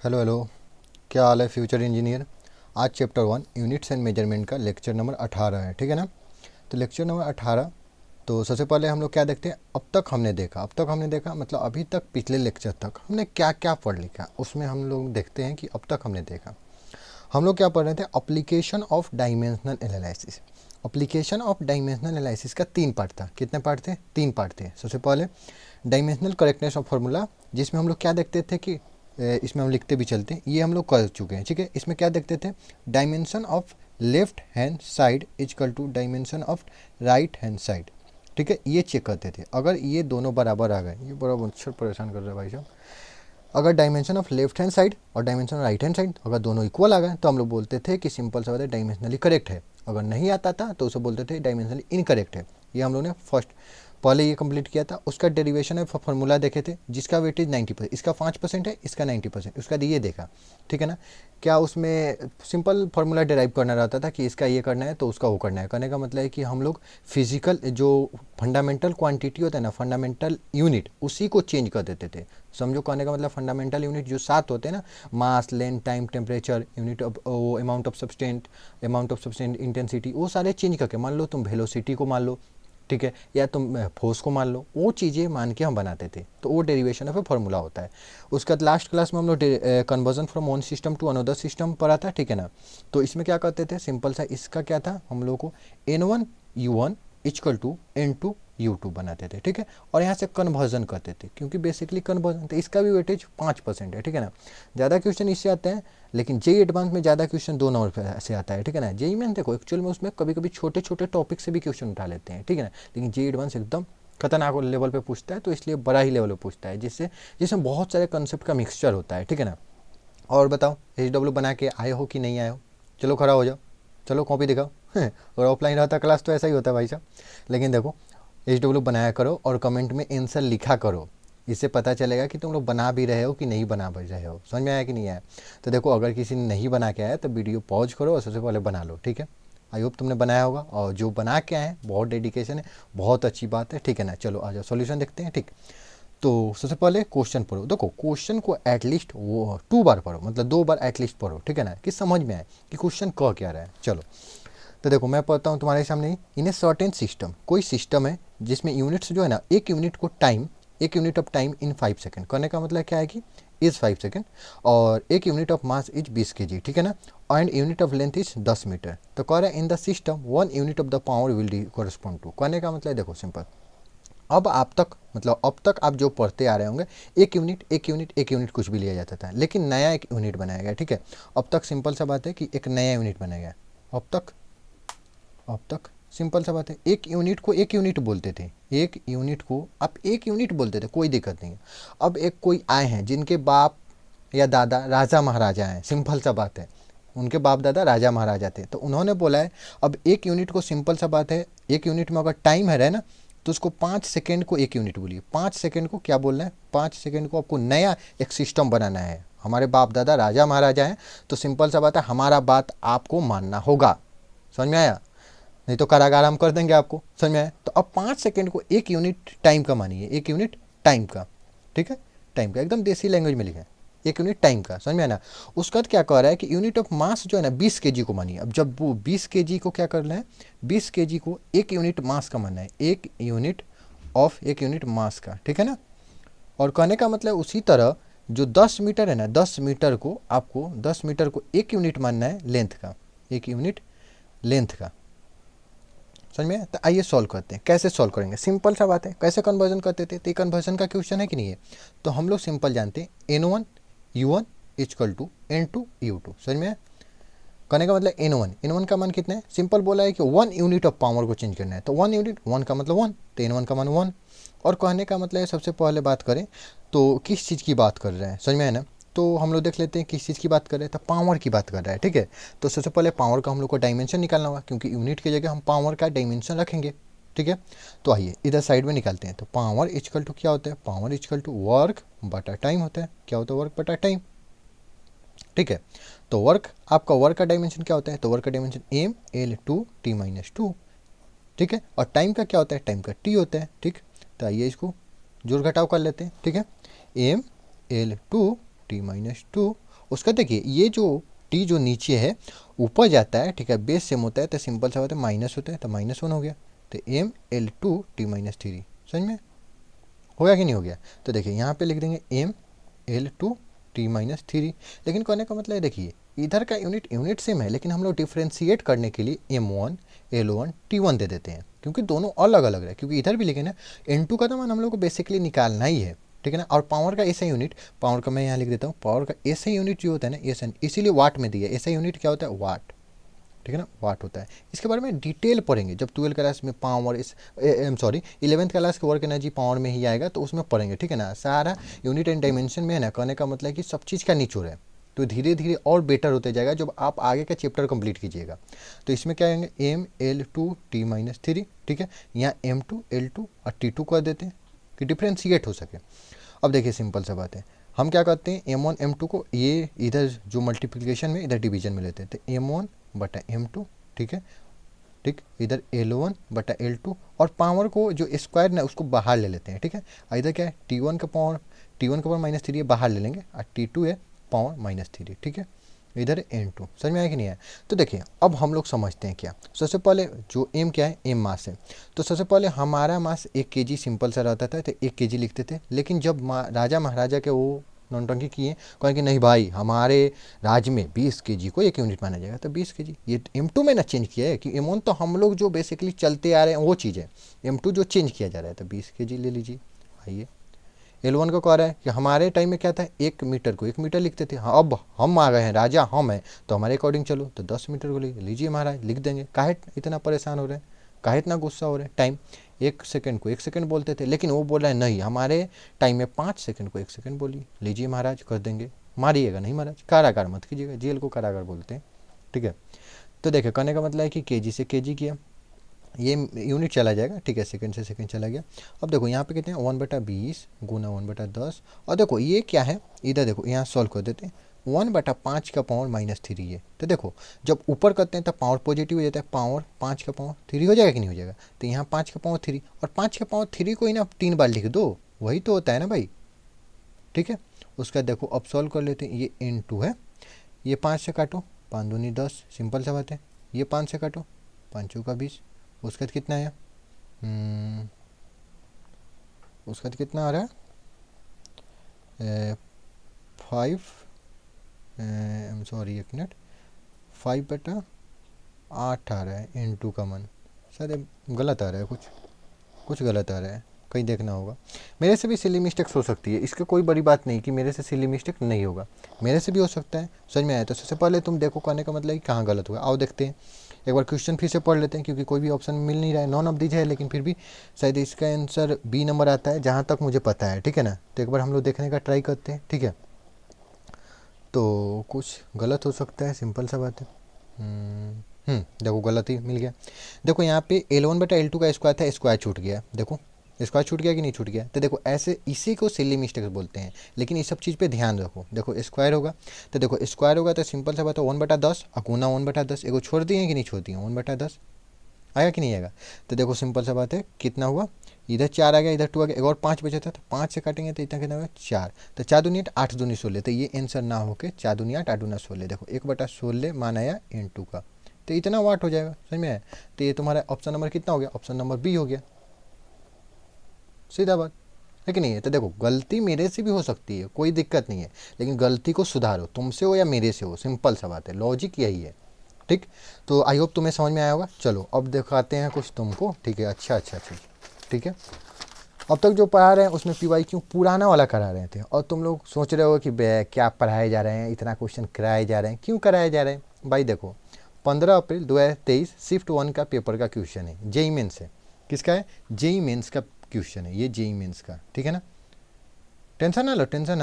Hello hello. क्या हाल है future engineer. आज चैप्टर 1 यूनिट्स एंड मेजरमेंट का लेक्चर नंबर 18 है, ठीक है ना। तो लेक्चर नंबर 18, तो सबसे पहले हम लोग क्या देखते हैं। अब तक हमने देखा मतलब अभी तक पिछले लेक्चर तक हमने क्या क्या पढ़ लिखा, उसमें हम लोग देखते हैं कि अब तक हमने देखा। हम लोग क्या पढ़ रहे थे, application of dimensional analysis. Application of dimensional analysis का 3 पार्ट था। कितने पार्ट थे? 3 पार्ट थे। सबसे पहले डायमेंशनल करेक्टनेस ऑफ फार्मूला, जिसमें हम लोग क्या देखते थे कि इसमें हम लिखते भी चलते हैं, ये हम लोग कर चुके हैं, ठीक है। इसमें क्या देखते थे, dimension of left hand side is equal to dimension of right hand side, ठीक है। ये चेक करते थे। अगर ये दोनों बराबर आ गए, ये बड़ा अच्छा परेशान कर रहा है भाई साहब। अगर dimension of left hand side और dimension of right hand side अगर दोनों इक्वल आ गए तो हम लोग बोलते थे कि सिंपल सा बात है, डायमेंशनली करेक्ट है। अगर नहीं आता था तो उसे बोलते थे डायमेंशनली इनकरेक्ट है। ये हम लोग ने फर्स्ट पहले ये कंप्लीट किया था। उसका डेरिवेशन है, फार्मूला देखे थे, जिसका वेटेज 90%, इसका 5% है, इसका 90%, उसका ये देखा, ठीक है ना। क्या उसमें सिंपल फार्मूला डिराइव करना रहता था कि इसका ये करना है तो उसका वो करना है। करने का मतलब है कि हम लोग फिजिकल जो फंडामेंटल क्वांटिटी होता है ना, फंडामेंटल यूनिट, उसी को चेंज कर देते थे। समझो, कहने का मतलब फंडामेंटल यूनिट जो 7 होते हैं ना, mass, length, time, temperature, unit of वो अमाउंट ऑफ सब्सटेंट, इंटेंसिटी, वो सारे चेंज करके, मान लो तुम वेलोसिटी को मान लो, ठीक है, या तुम फोर्स को मान लो, वो चीज़ें मान के हम बनाते थे। तो वो डेरिवेशन ऑफ ए फार्मूला होता है। उसका लास्ट क्लास में हम लोग conversion from one system to another system पढ़ा था, ठीक है ना। तो इसमें क्या करते थे, सिंपल सा इसका क्या था, हम लोग को N1 U1 equal to N2 U2 बनाते थे, ठीक है। और यहाँ से कन्वर्जन करते थे, क्योंकि बेसिकली कन्वर्जन, तो इसका भी वेटेज 5% है, ठीक है ना। ज़्यादा क्वेश्चन इससे आते हैं, लेकिन जेई एडवांस में ज़्यादा क्वेश्चन 2 नंबर से आता है, ठीक है ना। जेई में देखो एक्चुअल में उसमें कभी कभी छोटे छोटे टॉपिक से भी क्वेश्चन उठा लेते हैं, ठीक है ना। लेकिन जेई एडवांस एकदम खतरनाक लेवल पे पूछता है, तो इसलिए बड़ा ही लेवल पे पूछता है, जिसमें बहुत सारे कंसेप्ट का मिक्सचर होता है, ठीक है ना। और बताओ, HW बना के आए हो कि नहीं आए हो? चलो खड़ा हो जाओ, चलो कॉपी दिखाओ। और ऑफलाइन रहता क्लास तो ऐसा ही होता है भाई साहब। लेकिन देखो, HW बनाया करो और कमेंट में आंसर लिखा करो। इससे पता चलेगा कि तुम लोग बना भी रहे हो कि नहीं बना भी रहे हो। समझ में आया कि नहीं आया? तो देखो, अगर किसी ने नहीं बना के आया तो वीडियो पॉज करो और सबसे पहले बना लो, ठीक है। आई होप तुमने बनाया होगा, और जो बना के आए बहुत डेडिकेशन है, बहुत अच्छी बात है, ठीक है ना। चलो आ जाओ, सॉल्यूशन देखते हैं, ठीक। तो सबसे पहले क्वेश्चन पढ़ो। देखो, क्वेश्चन को एटलीस्ट वो 2 बार पढ़ो, मतलब 2 बार एटलीस्ट पढ़ो, ठीक है ना, कि समझ में आए कि क्वेश्चन कह क्या रहा है। चलो, तो देखो मैं पढ़ता हूँ तुम्हारे सामने ही। इन ए सर्टेन सिस्टम, कोई सिस्टम है जिसमें यूनिट्स जो है ना, एक unit of time in 5 second, करने का मतलब क्या है कि इज 5 सेकेंड, और एक unit of mass is 20 kg, ठीक है ना। And unit of length is 10 metre. तो कह रहा है in the system 1 unit of the power will correspond to. कहने का मतलब देखो सिंपल, अब आप तक मतलब अब तक आप जो पढ़ते आ रहे होंगे, एक यूनिट कुछ भी लिया जाता था, लेकिन नया एक यूनिट बनाया गया, ठीक है। अब तक सिंपल सा बात है कि एक नया यूनिट बनाया गया। अब तक सिंपल सा बात है, एक यूनिट को एक यूनिट बोलते थे, एक यूनिट को आप एक यूनिट बोलते थे, कोई दिक्कत नहीं है। अब एक कोई आए हैं जिनके बाप या दादा राजा महाराजा हैं, सिंपल सा बात है, उनके बाप दादा राजा महाराजा थे, तो उन्होंने बोला है अब एक यूनिट को, सिंपल सा बात है, एक यूनिट में अगर टाइम है ना, तो उसको 5 सेकेंड को एक यूनिट बोलिए। 5 सेकेंड को क्या बोलना है, 5 सेकेंड को आपको नया एक सिस्टम बनाना है। हमारे बाप दादा राजा महाराजा हैं, तो सिंपल सा बात है, हमारा बात आपको मानना होगा। समझ में आया? नहीं तो कारागार हम कर देंगे आपको। समझ में आया? तो अब 5 सेकेंड को एक यूनिट टाइम का मानिए, एक यूनिट टाइम का, ठीक है, टाइम का, एकदम देसी लैंग्वेज में लिखा है, एक यूनिट टाइम का। समझ में आया ना? उसका बाद क्या कह रहा है कि यूनिट ऑफ मास जो है ना 20 kg को मानिए। अब जब वो 20 kg को क्या करना है, 20 kg को एक यूनिट मास का मानना है, एक यूनिट मास का, ठीक है ना। और कहने का मतलब उसी तरह जो 10 मीटर है ना, 10 मीटर को एक यूनिट मानना है लेंथ का, एक यूनिट लेंथ का। समझ में? तो आइए सॉल्व करते हैं। कैसे सॉल्व करेंगे, सिंपल सा बात है, कैसे कन्वर्जन करते थे, तो ये कन्वर्जन का क्वेश्चन है कि नहीं है। तो हम लोग सिंपल जानते हैं N1 U1 equal to N2 U2। समझ में? कहने का मतलब N1 का मान कितना है, सिंपल बोला है कि 1 यूनिट ऑफ पावर को चेंज करना है, तो 1 यूनिट, 1 का मतलब 1, तो N1 का मान 1। और कहने का मतलब है, सबसे पहले बात करें तो किस चीज़ की बात कर रहे हैं, समझ में है ना। तो हम लोग देख लेते हैं किस चीज़ की बात कर रहे हैं, तो पावर की बात कर रहा है, ठीक है। तो सबसे पहले पावर का हम लोग को डायमेंशन निकालना होगा, क्योंकि यूनिट की जगह हम पावर का डायमेंशन रखेंगे, ठीक है। तो आइए इधर साइड में निकालते हैं। तो पावर इक्वल टू क्या होता है, पावर इक्वल टू वर्क बटा टाइम होता है। क्या होता है, वर्क बटा टाइम, ठीक है। तो वर्क का डायमेंशन क्या होता है, तो वर्क का डायमेंशन M L2T-2, ठीक है। और टाइम का क्या होता है, टाइम का T होता है, ठीक। तो आइए इसको जोड़ घटाव कर लेते हैं, ठीक है। M L2T-2 उसका देखिए ये जो टी जो नीचे है ऊपर जाता है, ठीक है, बेस सेम होता है तो सिंपल सा होता है माइनस होता है, तो -1 हो गया, तो ML2T-3, समझ में हो गया कि नहीं हो गया। तो देखिए यहाँ पे लिख देंगे ML2T-3, लेकिन कहने का मतलब है देखिए इधर का यूनिट सेम है, लेकिन हम लोग डिफ्रेंशिएट करने के लिए M1 L1 T1 दे देते हैं, क्योंकि दोनों अलग अलग है, क्योंकि इधर भी लिखे ना N2 का तो मान हम लोग को बेसिकली निकालना ही है, ठीक है ना। और पावर का ऐसा यूनिट, पावर का मैं यहाँ लिख देता हूँ, पावर का ऐसा यूनिट जो होता है ना ऐसा, इसीलिए वाट में दिया, ऐसा यूनिट क्या होता है वाट, ठीक है ना, वाट होता है। इसके बारे में डिटेल पढ़ेंगे जब 12 क्लास में पावर इस सॉरी 11th क्लास के वर्क एनर्जी पावर में ही आएगा, तो उसमें पढ़ेंगे, ठीक है ना। सारा यूनिट एंड डायमेंशन में है ना, कहने का मतलब है कि सब चीज़ का निचोड़ है, तो धीरे धीरे और बेटर होते जाएगा जब आप आगे का चैप्टर कंप्लीट कीजिएगा। तो इसमें क्या आएंगे ML2T-3, ठीक है, यहाँ M2 L2 और T2 कर देते हैं कि डिफ्रेंशिएट हो सके। अब देखिए सिंपल सा बात है, हम क्या करते हैं M1 M2 को ये इधर जो मल्टीप्लिकेशन में इधर डिवीजन में लेते हैं, तो M1 बटा M2, ठीक है, ठीक, इधर L1 बटा L2, और पावर को जो स्क्वायर ना उसको बाहर ले लेते हैं, ठीक है। इधर क्या है T1 का पावर -3 है, बाहर ले लेंगे, और T2 है पावर -3, ठीक है, इधर N2, समझ में आया कि नहीं आया। तो देखिए अब हम लोग समझते हैं क्या, सबसे पहले जो M क्या है, M मास है, तो सबसे पहले हमारा मास 1 kg सिंपल सा रहता था, तो 1 kg लिखते थे। लेकिन जब राजा महाराजा के वो नौटंकी किए, कहें कि नहीं भाई हमारे राज्य में 20 kg को 1 यूनिट माना जाएगा, तो 20 kg ये M2 में ना चेंज किया है, कि M1 तो हम लोग जो बेसिकली चलते आ रहे हैं वो चीज़ है, M2 जो चेंज किया जा रहा है, तो 20 kg ले लीजिए। आइए L1 को कह रहा है कि हमारे टाइम में क्या था 1 मीटर को 1 मीटर लिखते थे, हाँ अब हम आ गए हैं, राजा हम हैं, तो हमारे अकॉर्डिंग चलो, तो 10 मीटर को लीजिए महाराज, लिख देंगे। काहे इतना परेशान हो रहे हैं, काहे इतना गुस्सा हो रहे हैं। टाइम 1 सेकंड को 1 सेकंड बोलते थे, लेकिन वो बोल रहा है नहीं हमारे टाइम में 5 सेकंड को 1 सेकंड बोलिए, लीजिए महाराज कर देंगे। मारिएगा नहीं महाराज, कारागार मत कीजिएगा, जेल को कारागार बोलते हैं, ठीक है। तो देखिए कहने का मतलब है कि केजी से केजी किया, ये यूनिट चला जाएगा, ठीक है, सेकंड से सेकंड चला गया। अब देखो यहाँ पे कितने हैं 1/20 गुना 1/10, और देखो ये क्या है, इधर देखो यहाँ सॉल्व कर देते हैं, 1/5 का पावर -3 है। तो देखो जब ऊपर करते हैं तब पावर पॉजिटिव हो जाता है, पावर 5 का पावर 3 हो जाएगा कि नहीं हो जाएगा। तो यहाँ 5 का पावर 3, और 5 का पावर 3 को ही ना 3 बार लिख दो, वही तो होता है ना भाई, ठीक है। उसका देखो अब सॉल्व कर लेते हैं, ये N2 है, ये 5 से काटो, 5 दूनी 10, सिंपल सा बात है, ये 5 से काटो, 5 चौका 20, उसका तो कितना आया, उसका तो कितना आ रहा है 5, सॉरी 1 मिनट, 5/8 आ रहा है N2 का मन, शायद गलत आ रहा है, कुछ गलत आ रहा है, कहीं देखना होगा। मेरे से भी सिली मिस्टेक्स हो सकती है, इसका कोई बड़ी बात नहीं कि मेरे से सिली मिस्टेक नहीं होगा, मेरे से भी हो सकता है, समझ में आया। तो सबसे पहले तुम देखो कहने का मतलब है कि कहाँ गलत हुआ, आओ देखते हैं, एक बार क्वेश्चन फिर से पढ़ लेते हैं, क्योंकि कोई भी ऑप्शन मिल नहीं रहा है, नॉन ऑफ दीज है, लेकिन फिर भी शायद इसका आंसर बी नंबर आता है जहाँ तक मुझे पता है, ठीक है ना। तो एक बार हम लोग देखने का ट्राई करते हैं, ठीक है। तो कुछ गलत हो सकता है, सिंपल सा बात है। देखो गलत ही मिल गया। देखो यहाँ पे L1/L2 का स्क्वायर था, स्क्वायर छूट गया, देखो स्क्वायर छूट गया कि नहीं छूट गया। तो देखो ऐसे इसी को सिली मिस्टेक्स बोलते हैं, लेकिन इस सब चीज़ पे ध्यान रखो। देखो स्क्वायर होगा, तो देखो स्क्वायर होगा तो सिंपल सा बात है 1/10 और गुना 1/10, एगो छोड़ दिए कि नहीं छोड़ दिए, 1/10 आएगा कि नहीं आएगा। तो देखो सिंपल सा बात है कितना हुआ, इधर 4 आ गया, इधर 2 आ गया, एक और 5 बचा था, तो 5 से काटेंगे तो इतना कितना होगा 4, तो 4 दूनी 8, 8 दूनी 16, तो ये आंसर ना होकर 4 दूनी 8, 8 दूना 16, देखो 1/16 मान आया N2 का, तो इतना वाट हो जाएगा, समझ में आया। तो ये तुम्हारा ऑप्शन नंबर कितना हो गया, ऑप्शन नंबर बी हो गया, सीधा बात है कि नहीं है। तो देखो गलती मेरे से भी हो सकती है, कोई दिक्कत नहीं है, लेकिन गलती को सुधारो, तुमसे हो या मेरे से हो, सिंपल सा बात है, लॉजिक यही है, ठीक। तो आई होप तुम्हें समझ में आया होगा। चलो अब दिखाते हैं कुछ तुमको, ठीक है, अच्छा, ठीक है। अब तक जो पढ़ा रहे हैं उसमें PYQ पुराना वाला करा रहे थे, और तुम लोग सोच रहे हो कि क्या पढ़ाए जा रहे हैं, इतना क्वेश्चन कराए जा रहे हैं, क्यों कराए जा रहे हैं भाई। देखो 15 अप्रैल 2023 शिफ्ट 1 का पेपर का क्वेश्चन है, जेई मेंस है, किसका है, जेई मेंस का क्वेश्चन है, ये जेई मेंस का, ठीक है ना। टेंशन ना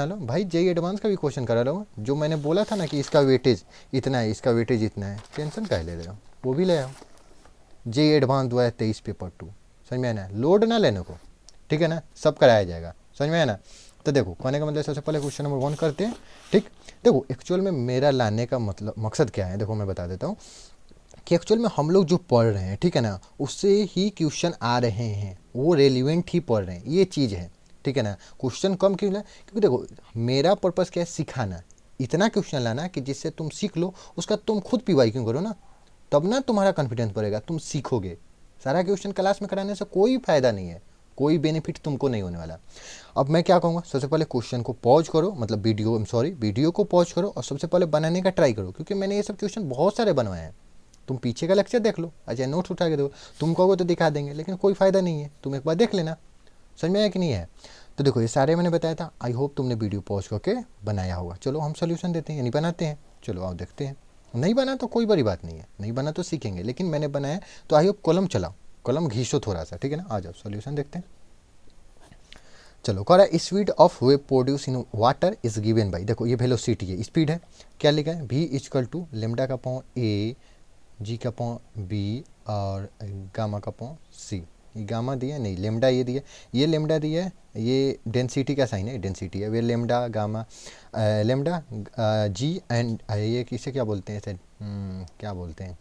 लो भाई, जेई एडवांस का भी क्वेश्चन करा लो, जो मैंने बोला था ना कि इसका वेटेज इतना है, इसका वेटेज इतना है, टेंशन क्या ले रहे हो, वो भी ले आओ। जेई एडवांस 2023 पेपर 2, समझ में आया ना, लोड ना लेने को, ठीक है ना, सब कराया जाएगा, समझ में आया ना। तो देखो कहने का मतलब सबसे पहले क्वेश्चन नंबर 1 करते हैं, ठीक। देखो एक्चुअल में मेरा लाने का मतलब मकसद क्या है, देखो मैं बता देता हूँ कि एक्चुअल में हम लोग जो पढ़ रहे हैं, ठीक है ना, उससे ही क्वेश्चन आ रहे हैं, वो रेलिवेंट ही पढ़ रहे हैं, ये चीज़ है, ठीक है ना। क्वेश्चन कम क्यों है, क्योंकि देखो मेरा पर्पज़ क्या है, सिखाना, इतना क्वेश्चन लाना कि जिससे तुम सीख लो, उसका तुम खुद पीवाई क्यों करो ना, तब ना तुम्हारा कॉन्फिडेंस बढ़ेगा, तुम सीखोगे। सारा क्वेश्चन क्लास में कराने से कोई फायदा नहीं है, कोई बेनिफिट तुमको नहीं होने वाला। अब मैं क्या कहूँगा, सबसे पहले क्वेश्चन को पॉज करो, मतलब वीडियो को पॉज करो और सबसे पहले बनाने का ट्राई करो, क्योंकि मैंने ये सब क्वेश्चन बहुत सारे बनवाए हैं। तुम पीछे का लेक्चर देख लो, अच्छा नोट्स उठा के देखो, तुम कहोगे तो दिखा देंगे, लेकिन कोई फ़ायदा नहीं है, तुम एक बार देख लेना। समझ में आया कि नहीं है? तो देखो ये सारे मैंने बताया था, आई होप तुमने वीडियो पॉज करके बनाया होगा। चलो हम सोल्यूशन देते हैं, यानी बनाते हैं। चलो आओ देखते हैं। नहीं बना तो कोई बड़ी बात नहीं है, नहीं बना तो सीखेंगे, लेकिन मैंने बनाया तो आई होप कलम चलाओ, कलम घीसो थोड़ा सा, ठीक है ना। आ जाओ सोल्यूशन देखते हैं। चलो कह रहा है speed of wave produce in water is given by, देखो ये वेलोसिटी है, स्पीड है, क्या लिखा है, v इक्वल टू लेमडा का पावर ए, जी का पावर बी और गामा का पावर सी। ये गामा दिया नहीं, लेमडा ये दिया, ये लेमडा दिया है, ये डेंसिटी का साइन है, डेंसिटी है, वे lambda gamma lambda G and ये किसे क्या बोलते हैं, इसे क्या बोलते हैं,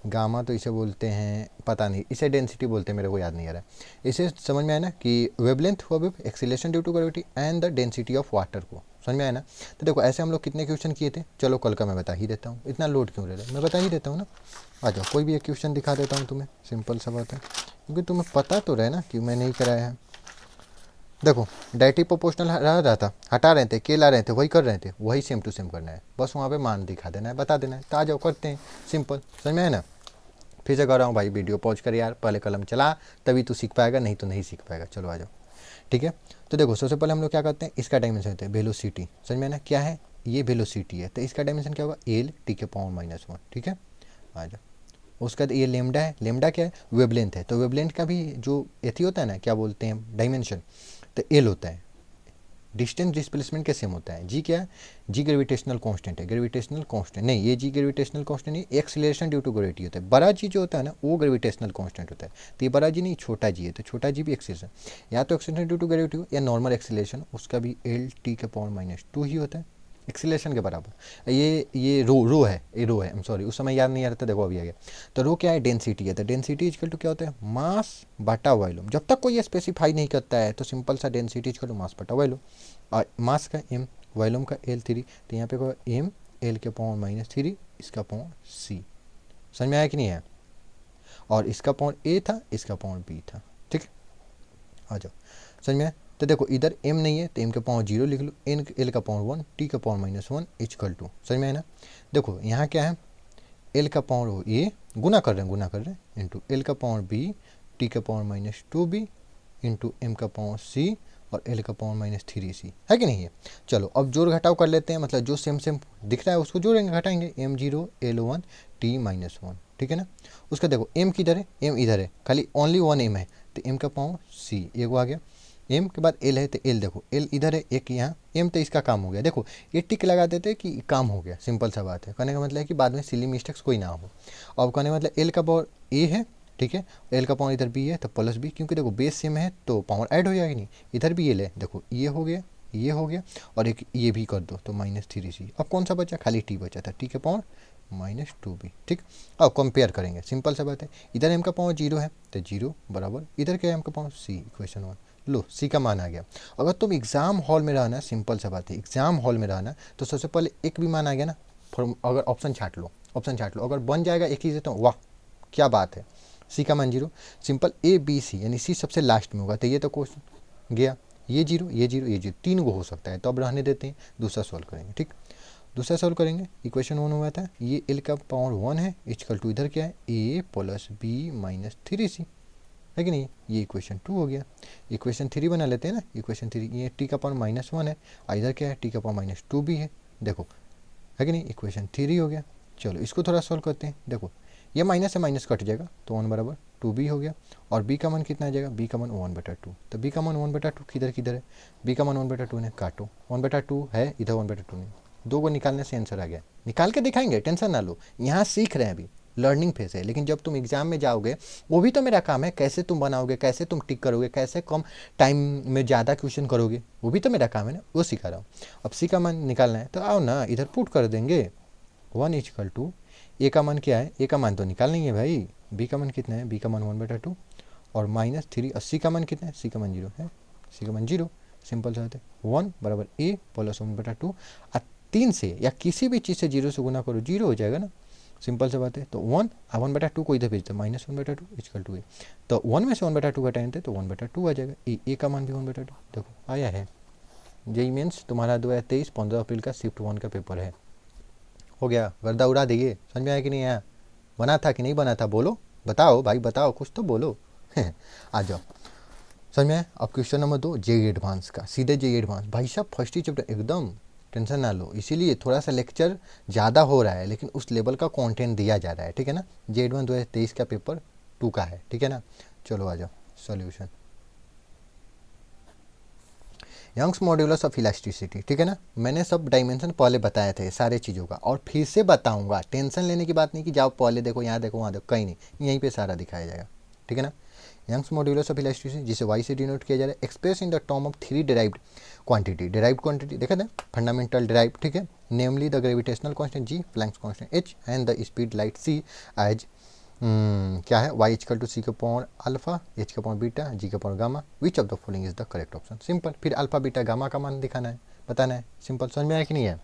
गामा तो इसे बोलते हैं, पता नहीं, इसे डेंसिटी बोलते हैं, मेरे को याद नहीं आ रहा है। इसे समझ में आया ना कि वेवलेंथ हुआ wave, acceleration due to gravity and the density of water को, समझ में आया ना। तो देखो ऐसे हम लोग कितने क्वेश्चन किए थे, चलो कल का मैं बता ही देता हूँ, इतना लोड क्यों ले रहे, मैं बता ही देता हूँ ना। आ जाओ कोई भी एक क्वेश्चन दिखा देता हूँ तुम्हें, सिंपल सा बात है, क्योंकि तुम्हें पता तो रहे ना कि मैं नहीं कराया है। देखो डायरेक्टिव प्रोपोर्शनल रहा था, हटा रहे थे, के ला रहे थे, वही कर रहे थे, वही सेम टू सेम करना है, बस वहाँ पे मान दिखा देना है, बता देना है, तो आ जाओ करते हैं, सिंपल, समझ में आया ना। फिर से कह रहा हूँ भाई, वीडियो पॉज कर यार, पहले कलम चला, तभी तू सीख पाएगा, नहीं तो नहीं सीख पाएगा। चलो आ जाओ, ठीक है। तो देखो सबसे पहले हम लोग क्या करते हैं, इसका डायमेंशन होता है वेलोसिटी, समझ में ना, क्या है ये वेलोसिटी है, तो इसका डायमेंशन क्या होगा, एल टी के पावर -1, ठीक है। आ जाओ, उसका ये लेमडा है, लेमडा क्या है, वेवलेंथ है, तो वेवलेंथ का भी जो एथी होता है ना, क्या बोलते हैं, डायमेंशन, तो एल होता है। डिस्टेंस डिस्प्लेसमेंट के सेम होता है, जी क्या है, जी ग्रेविटेशनल कांस्टेंट है, ग्रेविटेशनल कांस्टेंट नहीं, ये जी ग्रेविटेशनल कांस्टेंट नहीं, एक्सीलरेशन ड्यू टू ग्रेविटी होता है। बड़ा जी जो होता है ना, वो ग्रेविटेशनल कांस्टेंट होता है, तो ये बड़ा जी नहीं, छोटा जी है, तो छोटा जी भी एक्सीलरेशन, या तो एक्सीलरेशन ड्यू टू ग्रेविटी हो या नॉर्मल एक्सीलरेशन, उसका भी एल टी के पावर -2 ही होता है, एक्सीलरेशन के बराबर। ये रो है, ये रो है, आई एम सॉरी, उस समय याद नहीं आ रहा था, देखो अभी आ गया। तो रो क्या है, डेंसिटी है, तो डेंसिटी इक्वल टू क्या होता है, मास बटा वॉल्यूम। जब तक कोई स्पेसिफाई नहीं करता है तो सिंपल सा डेंसिटी इक्वल टू मास बटा वॉल्यूम, और मास का m, वॉल्यूम का L3, तो यहाँ पे को m L के पावर -3, इसका पावर c, समझ में आया कि नहीं है, और इसका पावर a था, इसका पावर b था, ठीक है। आ जाओ समझ में आया। तो देखो इधर m नहीं है तो m के पावर 0 लिख लो, L का पावर 1, t का पावर -1 इक्वल टू, समझ में आया ना। देखो यहाँ क्या है, L का पावर a गुना कर रहे हैं इंटू L का पावर b, t का पावर -2b इंटू m का पावर c और L का पावर -3c, है कि नहीं है। चलो अब जोड़ घटाव कर लेते हैं, मतलब जो सेम सेम दिख रहा है उसको जोड़ेंगे, घटाएंगे, m0 L1 t -1, ठीक है ना। उसका देखो m किधर है, m इधर है, खाली ओनली 1 m है, तो m का पावर c एक आ गया, m के बाद l है, तो l देखो l इधर है, एक यहाँ m, तो इसका काम हो गया। देखो ये टिक लगा देते कि काम हो गया, सिंपल सा बात है, कहने का मतलब है कि बाद में सिली मिस्टेक्स कोई ना हो। अब कहने का मतलब l का पावर a है, ठीक है, एल का पावर इधर बी है तो प्लस बी, क्योंकि देखो बेस सेम है तो पावर ऐड हो जाएगी नहीं, इधर भी ये ले, देखो ये हो गया, ये हो गया, और एक ये भी कर दो तो -3c। अब कौन सा बचा, खाली टी बचा था, टी का पावर -2b, ठीक। अब कंपेयर करेंगे, सिंपल सा बात है, इधर एम का पावर 0 है तो 0 बराबर, इधर क्या है एम का पावर c, इक्वेशन 1, लो सी का मान आ गया। अगर तुम एग्जाम हॉल में रहना, सिंपल सा बात है, एग्जाम हॉल में रहना तो सबसे पहले एक भी मान आ गया ना, अगर ऑप्शन छाट लो, अगर बन जाएगा एक ही से तो वाह क्या बात है, सी का मान 0, सिंपल ए बी सी, यानी सी सबसे लास्ट में होगा, तो ये तो क्वेश्चन गया, ये 0 ये 0 ये 0, 3 को हो सकता है, तो अब रहने देते हैं, दूसरा सॉल्व करेंगे, ठीक। दूसरा सॉल्व करेंगे, इक्वेशन 1 हुआ था, ये एल का पावर 1 है, इक्वल टू इधर क्या है, ए प्लस बी -3c, है कि नहीं, ये इक्वेशन 2 हो गया। इक्वेशन 3 बना लेते हैं ना, इक्वेशन 3, ये टी का पावर -1 है, इधर क्या है, टी का पावर -2 भी है, देखो, है कि नहीं, इक्वेशन 3 हो गया। चलो इसको थोड़ा सॉल्व करते हैं, देखो ये माइनस से माइनस कट जाएगा तो 1 बराबर 2b हो गया, और b का मान कितना आ जाएगा, b का मान 1/2, तो b का मान 1/2 किधर किधर है, b का मान 1/2 ने काटो, 1/2 है इधर, 1/2 नहीं, 2 को निकालने से आंसर आ गया, निकाल के दिखाएंगे, टेंशन ना लो, यहाँ सीख रहे हैं अभी, लर्निंग फेज है, लेकिन जब तुम एग्जाम में जाओगे वो भी तो मेरा काम है, कैसे तुम बनाओगे, कैसे तुम टिक करोगे, कैसे कम टाइम में ज़्यादा क्वेश्चन करोगे, वो भी तो मेरा काम है ना, वो सिखा रहा हूँ। अब सी का मान निकालना है तो आओ ना इधर पुट कर देंगे, 1 इक्वल टू, ए का मान क्या है, ए का मान तो निकाल नहीं है भाई, बी का मान कितना है, बी का मान 1/2 और -3, और सी का मान कितना है, सी का मान 0 है, सी का मान 0, सिंपल सा होता है, 1 बराबर ए प्लस 1/2, 3 से या किसी भी चीज़ से 0 से गुना करो 0 हो जाएगा ना, सिंपल से बात है। तो 1/2 को इधर भेज दो, -1/2 इक्वल टू ए। तो 1 में से 1/2 घटाएंगे तो 1/2 आ जाएगा। ए का मान भी 1/2 देखो आया है। जेई मेंस तुम्हारा 2023 15 अप्रैल का शिफ्ट 1 का पेपर है। हो गया, गर्दा उड़ा दिए। समझ में आया कि नहीं आया? बना था कि नहीं बना था? बोलो, बताओ भाई बताओ, कुछ तो बोलो। आ जाओ, समझ में आया? अब क्वेश्चन नंबर 2 जेई एडवांस का, सीधे जेई एडवांस। भाई साहब फर्स्ट ही चैप्टर एकदम टेंशन ना लो, इसीलिए थोड़ा सा लेक्चर ज़्यादा हो रहा है, लेकिन उस लेवल का कंटेंट दिया जा रहा है, ठीक है ना। जेई एडवांस 2023 का पेपर 2 का है, ठीक है ना। चलो आ जाओ solution. Young's modulus of elasticity, ठीक है ना। मैंने सब डायमेंशन पहले बताए थे सारे चीज़ों का, और फिर से बताऊंगा। टेंशन लेने की बात नहीं कि जाओ पहले देखो, यहाँ देखो, वहाँ देखो, कहीं नहीं, यहीं पे सारा दिखाया जाएगा, ठीक है ना। यंग्स मॉड्यूलस ऑफ इलास्टिसिटी जिसे वाई से डिनोट किया जा रहा है, express in the term of 3 derived quantity. Derived quantity देखा था, फंडामेंटल डिराइव्ड, ठीक है। Namely the gravitational constant G, Planck's constant H, and the speed light C as क्या है, y इक्वल टू सी के पावर अल्फा, एच के power beta, G के power gamma, which of the following is the correct option. Simple, फिर alpha beta gamma का मान दिखाना है, बताना है। सिंपल, समझ में आया कि नहीं है?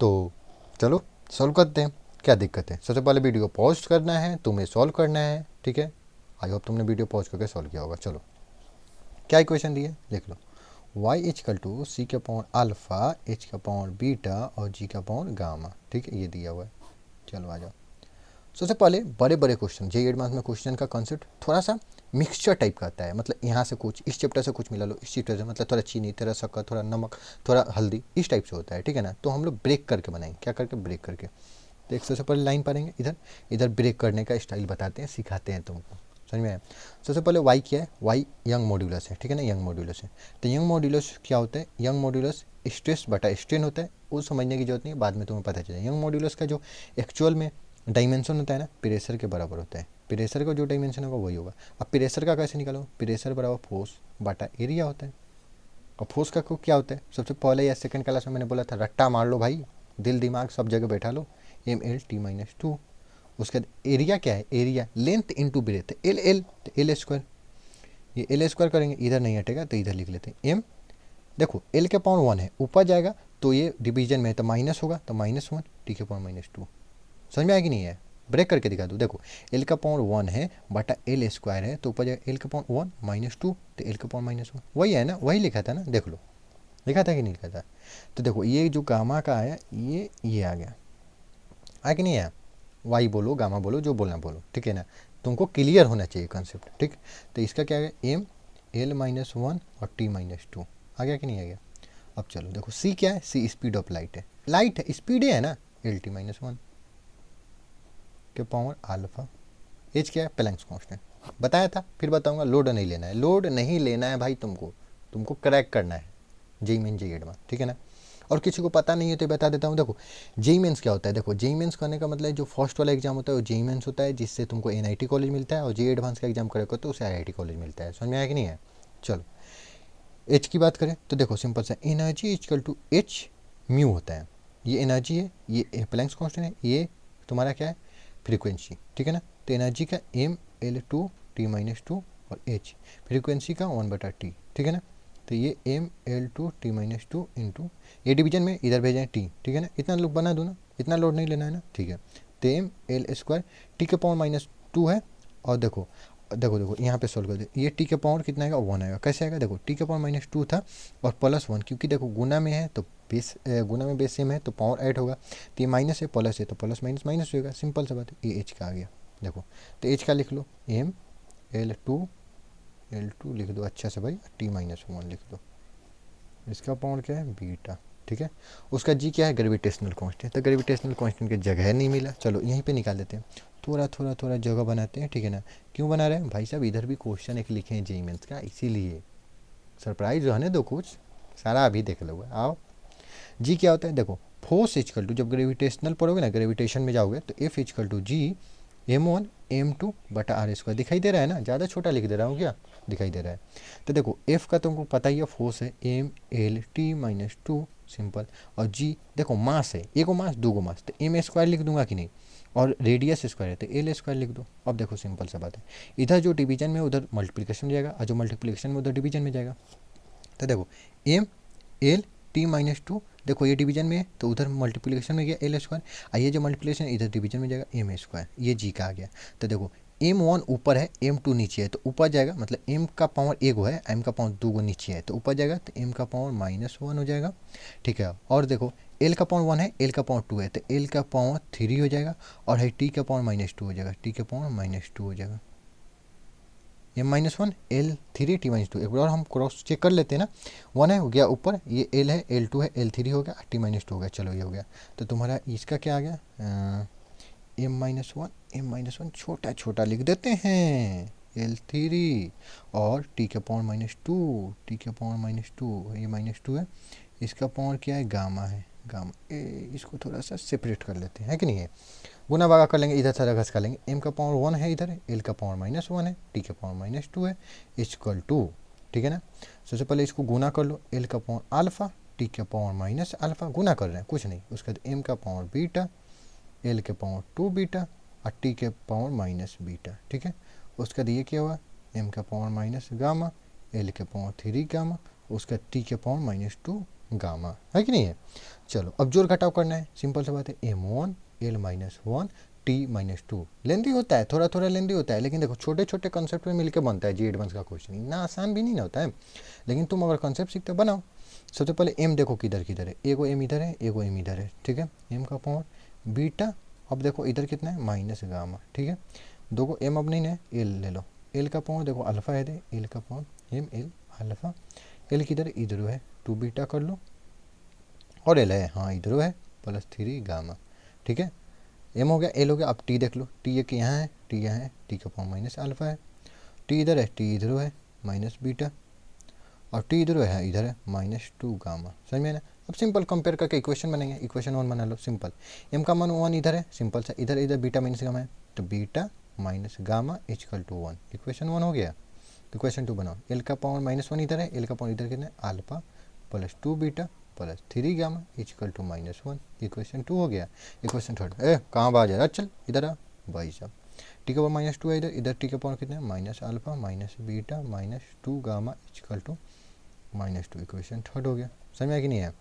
तो चलो सॉल्व करते हैं, क्या दिक्कत है। सबसे पहले वीडियो पॉज करना है, तुम्हें सॉल्व करना है, ठीक है। आई होप तुमने वीडियो पॉज करके सॉल्व किया होगा। चलो क्या इक्वेशन दी है लिख लो, y इक्वल टू सी के पावर अल्फा, एच का पावर बीटा और जी का पावर गामा, ठीक है, ये दिया हुआ है। चलो आ जाओ। सबसे पहले बड़े बड़े क्वेश्चन, जेई एडवांस में क्वेश्चन का कॉन्सेप्ट थोड़ा सा मिक्सचर टाइप का आता है, मतलब यहाँ से कुछ, इस चैप्टर से कुछ मिला लो, इस चैप्टर से, मतलब थोड़ा चीनी, थोड़ा शक्कर, थोड़ा नमक, थोड़ा हल्दी, इस टाइप से होता है, ठीक है ना। तो हम लोग ब्रेक करके बनाएंगे, क्या करके, ब्रेक करके। तो एक सबसे पहले लाइन पढ़ेंगे, इधर इधर ब्रेक करने का स्टाइल बताते हैं, सिखाते हैं तुमको, समझ में आया। सबसे पहले वाई क्या है, वाई यंग मॉड्यूलस है, ठीक है ना, यंग मॉड्यूलस है। तो यंग मॉड्यूलस क्या होता है, यंग मॉड्यूलस स्ट्रेस बटा स्ट्रेन होता है, वो समझने की जरूरत नहीं है, बाद में तुम्हें पता चलेगा। यंग मॉड्यूलस का जो एक्चुअल में डायमेंशन होता है ना, प्रेशर के बराबर होता है। प्रेशर का जो डायमेंशन होगा वही होगा। अब प्रेशर का कैसे निकालो, प्रेशर बराबर फोर्स बटा एरिया होता है। और फोर्स का क्या होता है, सबसे पहले या सेकंड क्लास में मैंने बोला था, रट्टा मार लो भाई, दिल दिमाग सब जगह बैठा लो, mL/T-2। उसके बाद एरिया क्या है, area length into breadth, L तो एल स्क्वायर, ये एल स्क्वायर करेंगे, इधर नहीं हटेगा तो इधर लिख लेते हैं। एम देखो एल के पावर 1 है, ऊपर जाएगा तो ये डिवीजन में तो माइनस होगा, तो -1, टी के पावर -2। समझ में आया कि नहीं है? ब्रेक करके दिखा दूँ, देखो एल का पावर 1 है बटा एल स्क्वायर है, तो ऊपर जाएगा एल का पावर 1 -2, तो एल का पावर -1, वही है ना, वही लिखा था ना, देख लो लिखा था कि नहीं लिखा था। तो देखो ये जो गामा का आया, ये आ गया, आया कि नहीं आया? वाई बोलो, गामा बोलो, जो बोलना बोलो, ठीक है ना। तुमको क्लियर होना चाहिए कॉन्सेप्ट, ठीक। तो इसका क्या आ गया, एम L-1 और T-2 आ गया कि नहीं आ गया? अब चलो देखो सी क्या है, सी स्पीड ऑफ लाइट है, लाइट है, स्पीड है ना, L-T-1 के पावर अल्फा। एच क्या है, प्लैंक्स कांस्टेंट, बताया था, फिर बताऊंगा। लोड नहीं लेना है, लोड नहीं लेना है भाई, तुमको क्रैक करना है जेई मेन जेई एडवांस, ठीक है ना। और किसी को पता नहीं है तो बता देता हूँ। देखो जेई मेंस क्या होता है, देखो जेई मेंस करने का मतलब जो फर्स्ट वाला एग्जाम होता है वो जेई मेंस होता है, जिससे तुमको एनआईटी कॉलेज मिलता है, और जेई एडवांस का एग्जाम करेगा तो उसे आईआईटी कॉलेज मिलता है। समझ में आया कि नहीं है? चलो एच की बात करें तो देखो सिंपल सा, energy equal to H mu होता है। ये एनर्जी है, ये प्लैंक्स कांस्टेंट है, ये तुम्हारा क्या है, फ्रीक्वेंसी, ठीक है ना। तो एनर्जी का mL/T-2 और एच फ्रीक्वेंसी का 1/T, ठीक है ना। तो ये mL/T-2 इंटू, ये डिवीजन में इधर भेजें टी, ठीक है ना। इतना लोग बना दूँ ना, इतना लोड नहीं लेना है ना, ठीक है। तो mL² टी के पावर -2 है, और देखो देखो देखो यहाँ पे सोल्व कर दे, ये टी के पावर कितना आएगा, 1 आएगा। कैसे आएगा, देखो टी के पावर -2 था और +1, क्योंकि देखो गुना में है तो बेस, गुना में बेस सेम है तो पावर ऐड होगा, तो ये माइनस है प्लस है तो प्लस माइनस माइनस होगा, सिंपल सा बात है। ये एच का आ गया, देखो तो एच का लिख लो, mL2 लिख दो अच्छा से भाई, T-1 लिख दो। इसका पावर क्या है, बीटा, ठीक है। उसका जी क्या है, ग्रेविटेशनल कांस्टेंट, तो ग्रेविटेशनल कांस्टेंट की जगह नहीं मिला, चलो यहीं पे निकाल देते हैं। थोड़ा जगह बनाते हैं, ठीक है ना। क्यों बना रहे हैं भाई साहब, इधर भी क्वेश्चन एक लिखे हैं जेई मेंस का, इसीलिए सरप्राइज रहने दो कुछ, सारा अभी देख लो। आओ, जी क्या होता है, देखो फोर्स इक्वल टू, जब ग्रेविटेशनल पढ़ोगे ना, ग्रेविटेशन में जाओगे तो F equal to ji m1 m2 बटा r²। दिखाई दे रहा है ना, ज़्यादा छोटा लिख दे रहा हूँ क्या, दिखाई दे रहा है। तो देखो एफ का तुमको पता ही है, फोर्स है mL/T-2 सिंपल, और जी देखो मास है, एक मास दो गो मास, तो m² लिख दूंगा कि नहीं, और रेडियस स्क्वायर है तो L² लिख दो। अब देखो सिंपल सा बात है, इधर जो डिवीजन में उधर मल्टीप्लिकेशन में जाएगा, और जो मल्टीप्लिकेशन में उधर डिवीजन में जाएगा। तो देखो mL/T टी माइनस टू, देखो ये डिवीजन में है तो उधर मल्टीप्लिकेशन में गया एल स्क्वायर, और ये जो मल्टीप्लिकेशन इधर डिवीजन में जाएगा एम स्क्वायर, ये जी का आ गया। तो देखो m1 ऊपर है m2 नीचे है, तो ऊपर जाएगा मतलब m का पावर एगो है, m का पावर 2 नीचे है, तो ऊपर जाएगा तो m का पावर -1 हो जाएगा। ठीक है, और देखो l का पावर 1 है, l का पावर 2 है, तो l का पावर 3 हो जाएगा, और है t का पावर -2 हो जाएगा, t का पावर -2 हो जाएगा। m-1 l3 t-2, एक बार और हम क्रॉस चेक कर लेते हैं ना, 1 है हो गया ऊपर, ये l है, l2 है, l3 हो गया, t-2 हो गया, चलो ये हो गया। तो तुम्हारा इसका क्या आ गया, m-1 छोटा छोटा लिख देते हैं, l3 और t के पावर -2, t के पावर -2, ये -2 है, इसका पावर क्या है, गामा है, गामा इसको थोड़ा सा सेपरेट कर लेते हैं, है कि नहीं है, गुना भागा कर लेंगे, इधर सारा घस कर लेंगे, m का पावर 1 है इधर, l का पावर -1 है, t का पावर -2 है, इक्वल टू, ठीक है ना। सबसे पहले इसको गुना कर लो, l का पावर अल्फा, t का पावर माइनस अल्फा, गुना कर रहे हैं कुछ नहीं, उसके बाद m का पावर बीटा, l के पावर 2 बीटा और t के पावर माइनस बीटा, ठीक है। उसका ये क्या हुआ, m का पावर माइनस गामा, l के पावर 3 गामा, उसका t के पावर -2 गामा, है कि नहीं है। चलो अब जोड़ घटाव करना है, सिंपल सी बात है, m1 l-1 t-2, लेंदी होता है, थोड़ा थोड़ा लेंदी होता है, लेकिन देखो छोटे छोटे कॉन्सेप्ट में मिलकर बनता है जी एडवांस का क्वेश्चन, ना आसान भी नहीं होता है, लेकिन तुम अगर कॉन्सेप्ट सीखते बनाओ। सबसे पहले m देखो किधर किधर है, एगो m इधर है, एगो m इधर है, ठीक है, m का पावर बीटा, अब देखो इधर कितना है माइनस गामा, ठीक है, दो को m अब नहीं है, l ले लो, l का पावर देखो अल्फा है, l का power m l alpha, l किधर इधर है, 2 बीटा कर लो, और l है हाँ इधर है +3 गामा, ठीक है, m हो गया, l हो गया, अब t देख लो, t एक यहाँ है, t यहाँ है, t का पावर माइनस अल्फा है, t इधर है, t इधर है माइनस बीटा, और t इधर है, इधर है -2 गामा, समझ में ना। अब सिंपल कंपेयर करके इक्वेशन बनेंगे, इक्वेशन 1 बना लो सिंपल, m का मान 1 इधर है, सिंपल सा इधर इधर बीटा माइनस गामा है, तो beta minus gamma equal to 1, equation 1 हो गया। इक्वेशन 2 बनाओ, l का पावर -1 इधर है, l का पावर इधर कितना है alpha +2 beta +3 gamma equal to -1, equation 2 हो गया। इक्वेशन 3 कहाँ बाहर जा रहा है, चल इधर आ भाई साहब, टी का पावर -2 है इधर, इधर टी का पावर कितना है minus alpha minus beta -2 gamma equal to -2, equation 3 हो गया, समझ में आया कि नहीं है।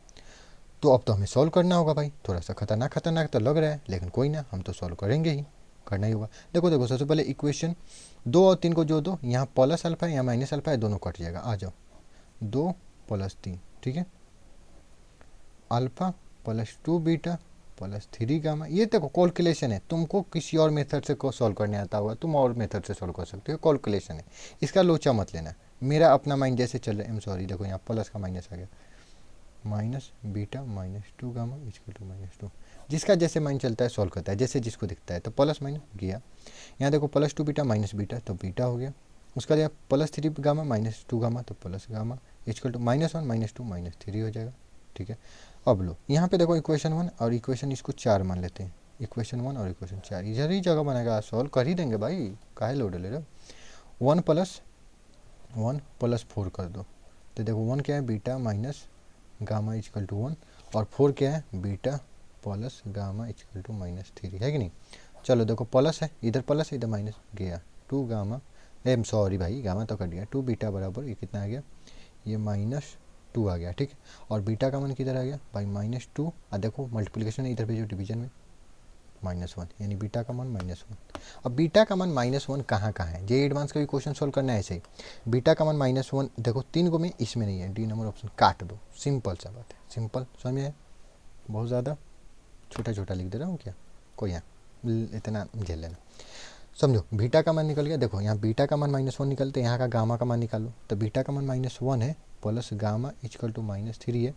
तो अब तो हमें सॉल्व करना होगा भाई, थोड़ा सा खतरनाक खतरनाक तो लग रहा है, लेकिन कोई ना, हम तो सॉल्व करेंगे ही, करना ही होगा। देखो देखो सबसे पहले इक्वेशन 2 और 3 को जो दो, यहाँ प्लस अल्फा है यहाँ माइनस अल्फा है, दोनों कट जाएगा, आ जाओ 2 + 3, ठीक है, अल्फा +2 बीटा +3 गामा, ये देखो कैलकुलेशन है, तुमको किसी और मेथड से को सॉल्व करने आता होगा, तुम और मेथड से सॉल्व कर सकते हो, कैलकुलेशन है, इसका लोचा मत लेना, मेरा अपना माइंड जैसे चल रहा है, सॉरी देखो यहाँ प्लस का माइनस आ गया, minus beta -2 gamma equal to -2, जिसका जैसे माइंड चलता है सॉल्व करता है, जैसे जिसको दिखता है, तो प्लस माइनस गया, यहाँ देखो +2 बीटा माइनस बीटा तो बीटा हो गया, उसका दिया +3 गामा -2 गामा तो प्लस गामा इक्वल टू -1 -2 -3 हो जाएगा, ठीक है। अब लो यहाँ पे देखो इक्वेशन 1 और इक्वेशन इसको 4 मान लेते हैं, इक्वेशन 1 और इक्वेशन 4 इधर ही जगह बनाएगा, सॉल्व कर ही देंगे भाई, काहे लोड ले रहे हो। 1 + 4 कर दो, तो देखो 1 क्या है beta minus gamma equal to 1, और 4 क्या है beta plus gamma equal to -3, है कि नहीं। चलो देखो प्लस है, इधर प्लस इधर माइनस गया, 2 गामा सॉरी भाई गामा तो कट गया, 2 बीटा बराबर ये कितना आ गया, ये -2 आ गया, ठीक है, और बीटा का मान किधर आ गया भाई -2, और देखो मल्टीप्लिकेशन इधर भेजो डिवीजन में -1, यानी बीटा का मान -1। अब बीटा का मान -1 कहाँ कहाँ है, जे एडवांस का भी क्वेश्चन सोल्व करना है ऐसे ही, बीटा का मान -1 देखो 3 को में इसमें नहीं है, डी नंबर ऑप्शन काट दो, सिंपल सा बात है, सिंपल समझ में है, बहुत ज़्यादा छोटा छोटा लिख दे रहा हूँ क्या, कोई यहाँ इतना झेल लेना, समझो बीटा का मान निकल गया, देखो यहाँ बीटा का मान -1 निकलते, यहाँ का गामा का मान निकालो, तो बीटा का मान -1 है प्लस गामा इक्वल टू -3 है,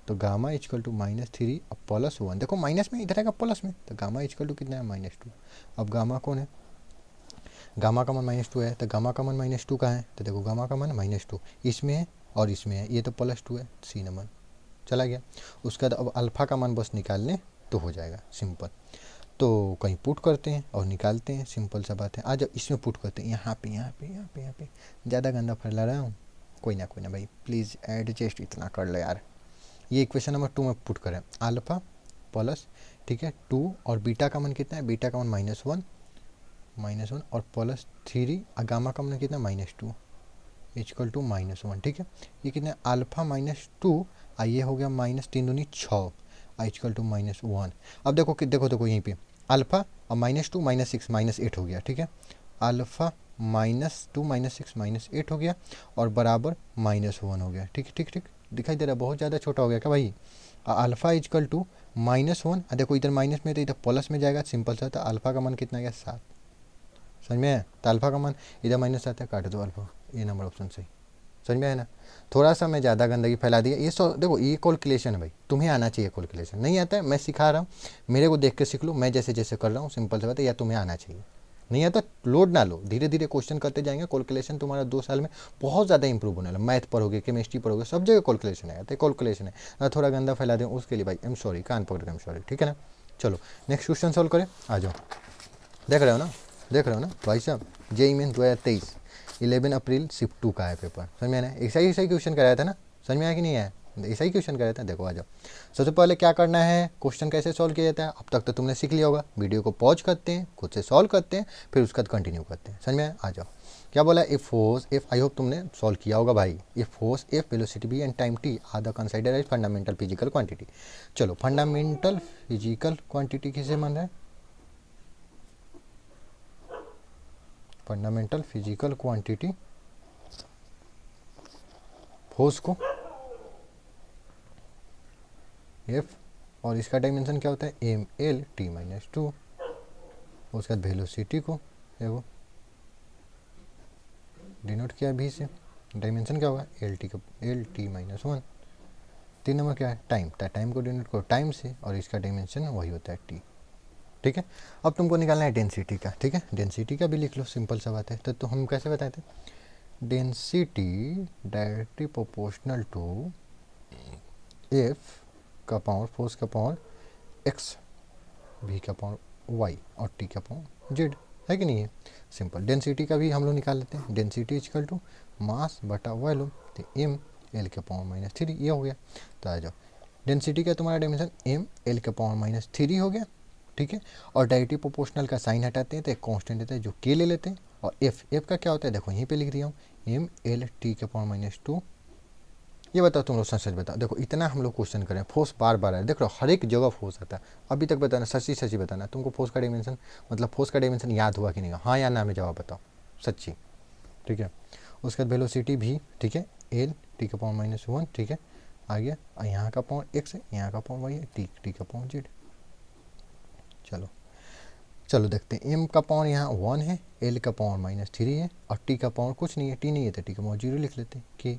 तो गामा इक्वल टू -3 और +1, देखो माइनस में इधर आएगा प्लस में, तो गामा इक्वल टू कितना है -2, अब गामा कौन है, गामा का मान -2 है, तो गामा का मान -2 कहाँ है, तो देखो गामा का मान -2 इसमें है और इसमें है, ये तो +2 है, सी नंबर चला गया। उसके बाद अब अल्फ़ा का मान बस निकाल लें तो हो जाएगा सिंपल, तो कहीं पुट करते हैं और निकालते हैं, सिंपल सा बात है। आ जाओ इसमें पुट करते हैं, यहाँ पे यहाँ पे यहाँ पे यहाँ पे, ज़्यादा गंदा फैला रहा हूँ, कोई ना भाई प्लीज़ एडजस्ट इतना कर लो यार। ये इक्वेशन नंबर 2 में पुट करें, अल्फ़ा प्लस, ठीक है 2, और बीटा का मान कितना है, बीटा का मान -1 और +3, और गामा का मान कितना -2 इक्वल टू -1, ठीक है। ये कितना अल्फ़ा -2 ये हो गया माइनस 3 दूनी 6, आई इक्वल टू -1। अब देखो कि देखो यहीं पे अल्फ़ा और -2 -6 -8 हो गया, ठीक है। अल्फ़ा -2 -6 -8 हो गया और बराबर -1 हो गया, ठीक ठीक ठीक। दिखाई दे रहा है बहुत ज़्यादा छोटा हो गया क्या भाई। अल्फ़ा इजकल टू -1, देखो इधर माइनस में तो इधर प्लस में जाएगा, सिंपल सा था। अल्फ़ा का मान कितना आ गया 7, समझ में आया। तो अल्फ़ा का मान इधर माइनस आता है, काट दो अल्फ़ा, ये नंबर ऑप्शन सही, समझ में आया ना। थोड़ा सा मैं ज़्यादा गंदगी फैला दिया। ये देखो ये कैलकुलेशन है भाई, तुम्हें आना चाहिए कैलकुलेशन, नहीं आता है मैं सिखा रहा हूँ, मेरे को देख के सीख लो, मैं जैसे जैसे कर रहा हूँ, सिंपल सी बात है। या तुम्हें आना चाहिए, नहीं आता लोड ना लो, धीरे धीरे क्वेश्चन करते जाएंगे, कैलकुलेशन तुम्हारा 2 साल में बहुत ज़्यादा इंप्रूव होने वाला। मैथ पढ़ोगे, केमिस्ट्री पढ़ोगे, सब जगह कैलकुलेशन आएगा। तो कैलकुलेशन है ना, थोड़ा गंदा फैला दें उसके लिए भाई आई एम सॉरी, कान पकड़ के आई एम सॉरी, ठीक है ना। चलो नेक्स्ट क्वेश्चन सॉल्व करें, आ जाओ। देख रहे हो ना, देख रहे हो ना भाई साहब, जेईई मेन 2023 11 अप्रैल शिफ्ट 2 का है पेपर, समझ में आया। ऐसा ही क्वेश्चन कराया था ना, समझ में आया कि नहीं आया, ऐसा ही क्वेश्चन कराया था। देखो आ जाओ, सबसे पहले क्या करना है, क्वेश्चन कैसे सॉल्व किया जाता है अब तक तो तुमने सीख लिया होगा। वीडियो को पॉज करते हैं, खुद से सॉल्व करते हैं, फिर उसका कंटिन्यू करते हैं, समझ में आया। आ जाओ, क्या बोला, if force if, I hope तुमने सॉल्व किया होगा भाई। If force if velocity B and time T are the consider as fundamental physical quantity. चलो फंडामेंटल फिजिकल क्वांटिटी किसे मान रहा है, फंडामेंटल फिजिकल क्वांटिटी फोर्स को एफ, और इसका डायमेंशन क्या होता है एम एल टी -2, उसके बाद वेलोसिटी को देखो डिनोट किया भी से, डायमेंशन क्या होगा एल टी -1। 3 नंबर क्या है टाइम, टाइम को डिनोट करो टाइम से, और इसका डायमेंशन वही होता है टी, ठीक है। अब तुमको निकालना है डेंसिटी का, ठीक है, डेंसिटी का भी लिख लो, सिंपल सा बात है। तो हम कैसे बताए थे, density directly proportional to F का पावर फोर्स का पावर एक्स, वी का पावर वाई और टी का पावर जेड, है कि नहीं है। सिंपल डेंसिटी का भी हम लोग निकाल लेते हैं, डेंसिटी इक्वल टू मास बटा वॉल्यूम, तो एम एल के पावर -3, ये हो गया। तो आ जाओ, डेंसिटी का तुम्हारा डायमेंशन एम एल के पावर -3 हो गया, ठीक है। और डायरेक्टली प्रोपोर्शनल का साइन हटाते हैं तो एक कांस्टेंट देता है जो के ले लेते हैं, और एफ का क्या होता है देखो यहीं पे लिख दिया हूँ, एम एल टी के पावर -2। ये बताओ तुम लोग सच सच बताओ, देखो इतना हम लोग क्वेश्चन करें, फोर्स बार बार है, देख लो हर एक जगह फोर्स आता है। अभी तक बताना, सच्ची सच्ची बताना, तुमको फोर्स का डायमेंशन मतलब फोर्स का डायमेंशन याद हुआ कि नहीं, हाँ या ना में जवाब बताओ सच्ची, ठीक है। उसके बाद वेलोसिटी भी, ठीक है, एल टी का पावर -1, ठीक है, आ गया। और यहाँ का पावर एक्स है, यहाँ का पावर वाई है, टी का पावर जेड। चलो चलो देखते हैं, एम का पावर यहाँ 1 है, एल का पावर -3 है, और टी का पावर कुछ नहीं है, टी नहीं है तो टी का पावर 0 लिख लेते हैं कि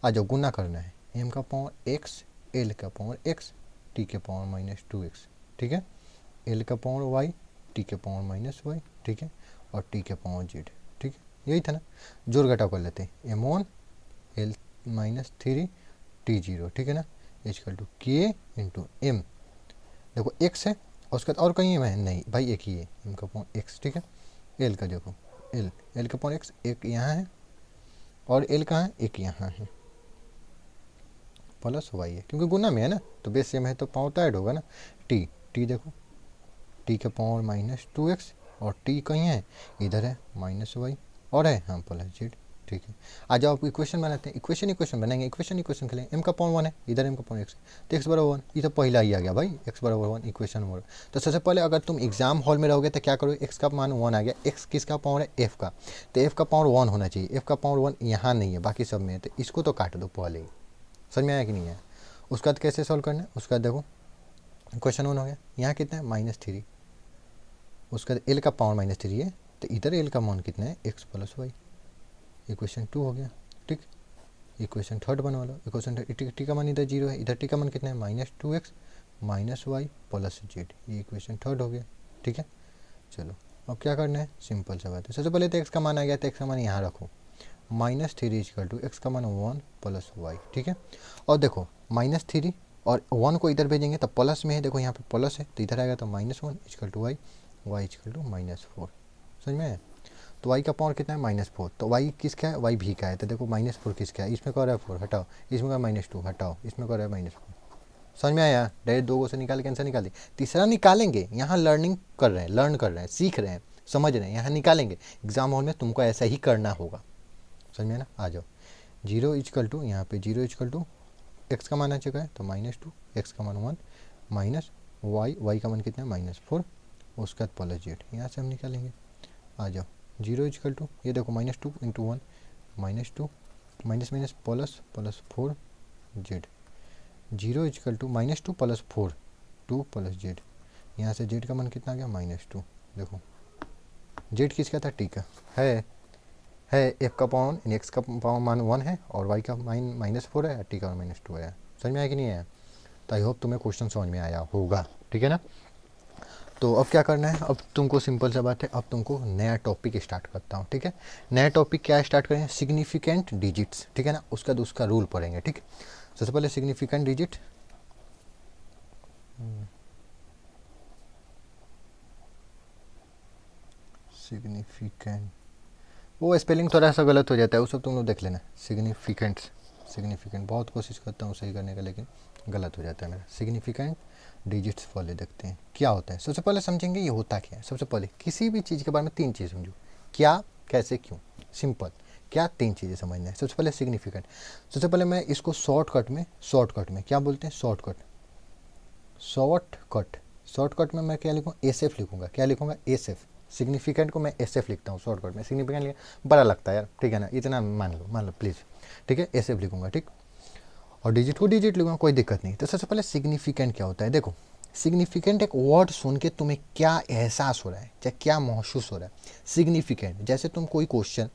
आ जाओ गुना करना है, एम का पावर एक्स, एल का पावर एक्स, टी के पावर -2x, ठीक है, एल का पावर वाई, टी के पावर -y, ठीक है, और टी के पावर जेड, ठीक है, यही था ना। जोड़ घटाव कर लेते हैं, m1 एल -3 टी 0, ठीक है ना, इक्वल टू के इंटू एम, देखो एक्स है और उसके बाद और कहीं है नहीं भाई, एक ही है, एम का पावर एक्स, ठीक है। एल का देखो एल का पावर एक्स, एक यहाँ है और एल कहाँ है, एक यहाँ है, प्लस वाई है क्योंकि गुना में है ना, तो बेस सेम है तो पावर तो ऐड होगा ना। टी देखो टी का पावर -2x, और टी कहीं है इधर है -y, और है हाँ प्लस जेड, ठीक है। आ जाओ आप इक्वेशन बनाते हैं, इक्वेशन बनाएंगे, इक्वेशन खेलें, एम का पावर 1 है, इधर एम का पावर एक्स, तो एक्स बराबर 1, ये तो पहला ही आ गया भाई, एक्स बराबर 1 इक्वेशन 1। तो सबसे पहले अगर तुम एग्जाम हॉल में रहोगे तो क्या करो, एक्स का मान 1 आ गया, एक्स किसका पावर है एफ का, तो एफ का पावर 1 होना चाहिए, एफ का पावर 1 यहाँ नहीं है बाकी सब में है, तो इसको तो काट दो पहले ही, समझ में आया कि नहीं आया। उसका बाद कैसे सॉल्व करना है, उसका देखो क्वेश्चन 1 हो गया, यहाँ कितना है -3, उसका एल का पावर -3 है, तो इधर एल का मान कितना है एक्स प्लस वाई, इक्वेशन 2 हो गया, ठीक। इक्वेशन थर्ड बनवा लो, इक्वेशन टी का मान इधर 0 है, इधर टी का मान कितना है -2x -y प्लस जेड, ये इक्वेशन थर्ड हो गया, ठीक है। चलो अब क्या करना है, सिंपल सा बात है, सबसे पहले तो एक्स का मान आ गया, तो एक्स का मान यहाँ रखो, -3 इक्वल टू एक्स का मान 1 प्लस वाई, ठीक है। और देखो -3 और 1 को इधर भेजेंगे तो प्लस में है, देखो यहाँ पे प्लस है तो इधर आएगा तो -1 equal to Y, Y equal to -4, समझ में आया। तो y का पावर कितना है -4, तो y किसका है, y भी का है, तो देखो -4 किसका है, इसमें कर रहा है 4 हटाओ, इसमें कर -2 हटाओ, इसमें कर रहा है -4, समझ में आया। डायरेक्ट 2 से निकाल के आंसर निकाल दी, तीसरा निकालेंगे, यहाँ लर्निंग कर रहे हैं, लर्न कर रहे हैं, सीख रहे हैं, समझ रहे हैं, यहाँ निकालेंगे, एग्जाम हॉल में तुमको ऐसा ही करना होगा, समझ में ना। आ जाओ 0 इक्वल टू, यहाँ पे 0 इक्वल टू एक्स का मान आ चुका है तो -2, एक्स का मान 1, माइनस वाई का मान कितना है -4, उसके बाद प्लस जेड, यहाँ से हम निकालेंगे। आ जाओ, 0 इजकल टू, ये देखो -2 into 1, -2 minus minus plus plus 4 Z, 0 equal to -2 plus 4 2 plus Z, यहाँ से जेड का मान कितना आ गया -2। देखो जेड किसका था, टी का है एफ का पावर यानी एक्स का पावर मान 1 है और वाई का मान -4 है, टी का मान -2 है। समझ में आया कि नहीं आया? तो आई होप तुम्हें क्वेश्चन समझ में आया होगा, ठीक है ना। तो अब क्या करना है, अब तुमको सिंपल सा बात है, अब तुमको नया टॉपिक स्टार्ट करता हूँ, ठीक है। नया टॉपिक क्या स्टार्ट करें, सिग्निफिकेंट डिजिट्स, ठीक है ना। उसका उसका रूल पढ़ेंगे, ठीक है। सबसे पहले सिग्निफिकेंट डिजिट, सिग्निफिकेंट, वो स्पेलिंग थोड़ा सा गलत हो जाता है, वो सब तुम लोग देख लेना। सिग्निफिकेंट बहुत कोशिश करता हूँ सही करने का, लेकिन गलत हो जाता है मेरा। सिग्निफिकेंट डिजिट्स पहले देखते हैं क्या होता है। सबसे पहले समझेंगे ये होता क्या है। सबसे पहले किसी भी चीज़ के बारे में 3 चीज़ समझो, क्या, कैसे, क्यों। सिंपल, क्या, 3 चीज़ें समझना है। सबसे पहले सिग्निफिकेंट, सबसे पहले मैं इसको शॉर्टकट में क्या बोलते हैं, शॉर्टकट में मैं क्या लिखूँ, एसएफ लिखूँगा। क्या लिखूँगा, एसएफ। सिग्निफिकेंट को मैं एसएफ लिखता हूँ शॉर्टकट में, सिग्निफिकेंट बड़ा लगता है यार, ठीक है ना, इतना मान लो प्लीज़, ठीक है। एसएफ लिखूँगा, ठीक। और डिजिट को डिजिट लिखूँगा, कोई दिक्कत नहीं। तो सबसे पहले सिग्निफिकेंट क्या होता है, देखो सिग्निफिकेंट एक वर्ड सुन के तुम्हें क्या एहसास हो रहा है, चाहे क्या महसूस हो रहा है। सिग्निफिकेंट, जैसे तुम कोई क्वेश्चन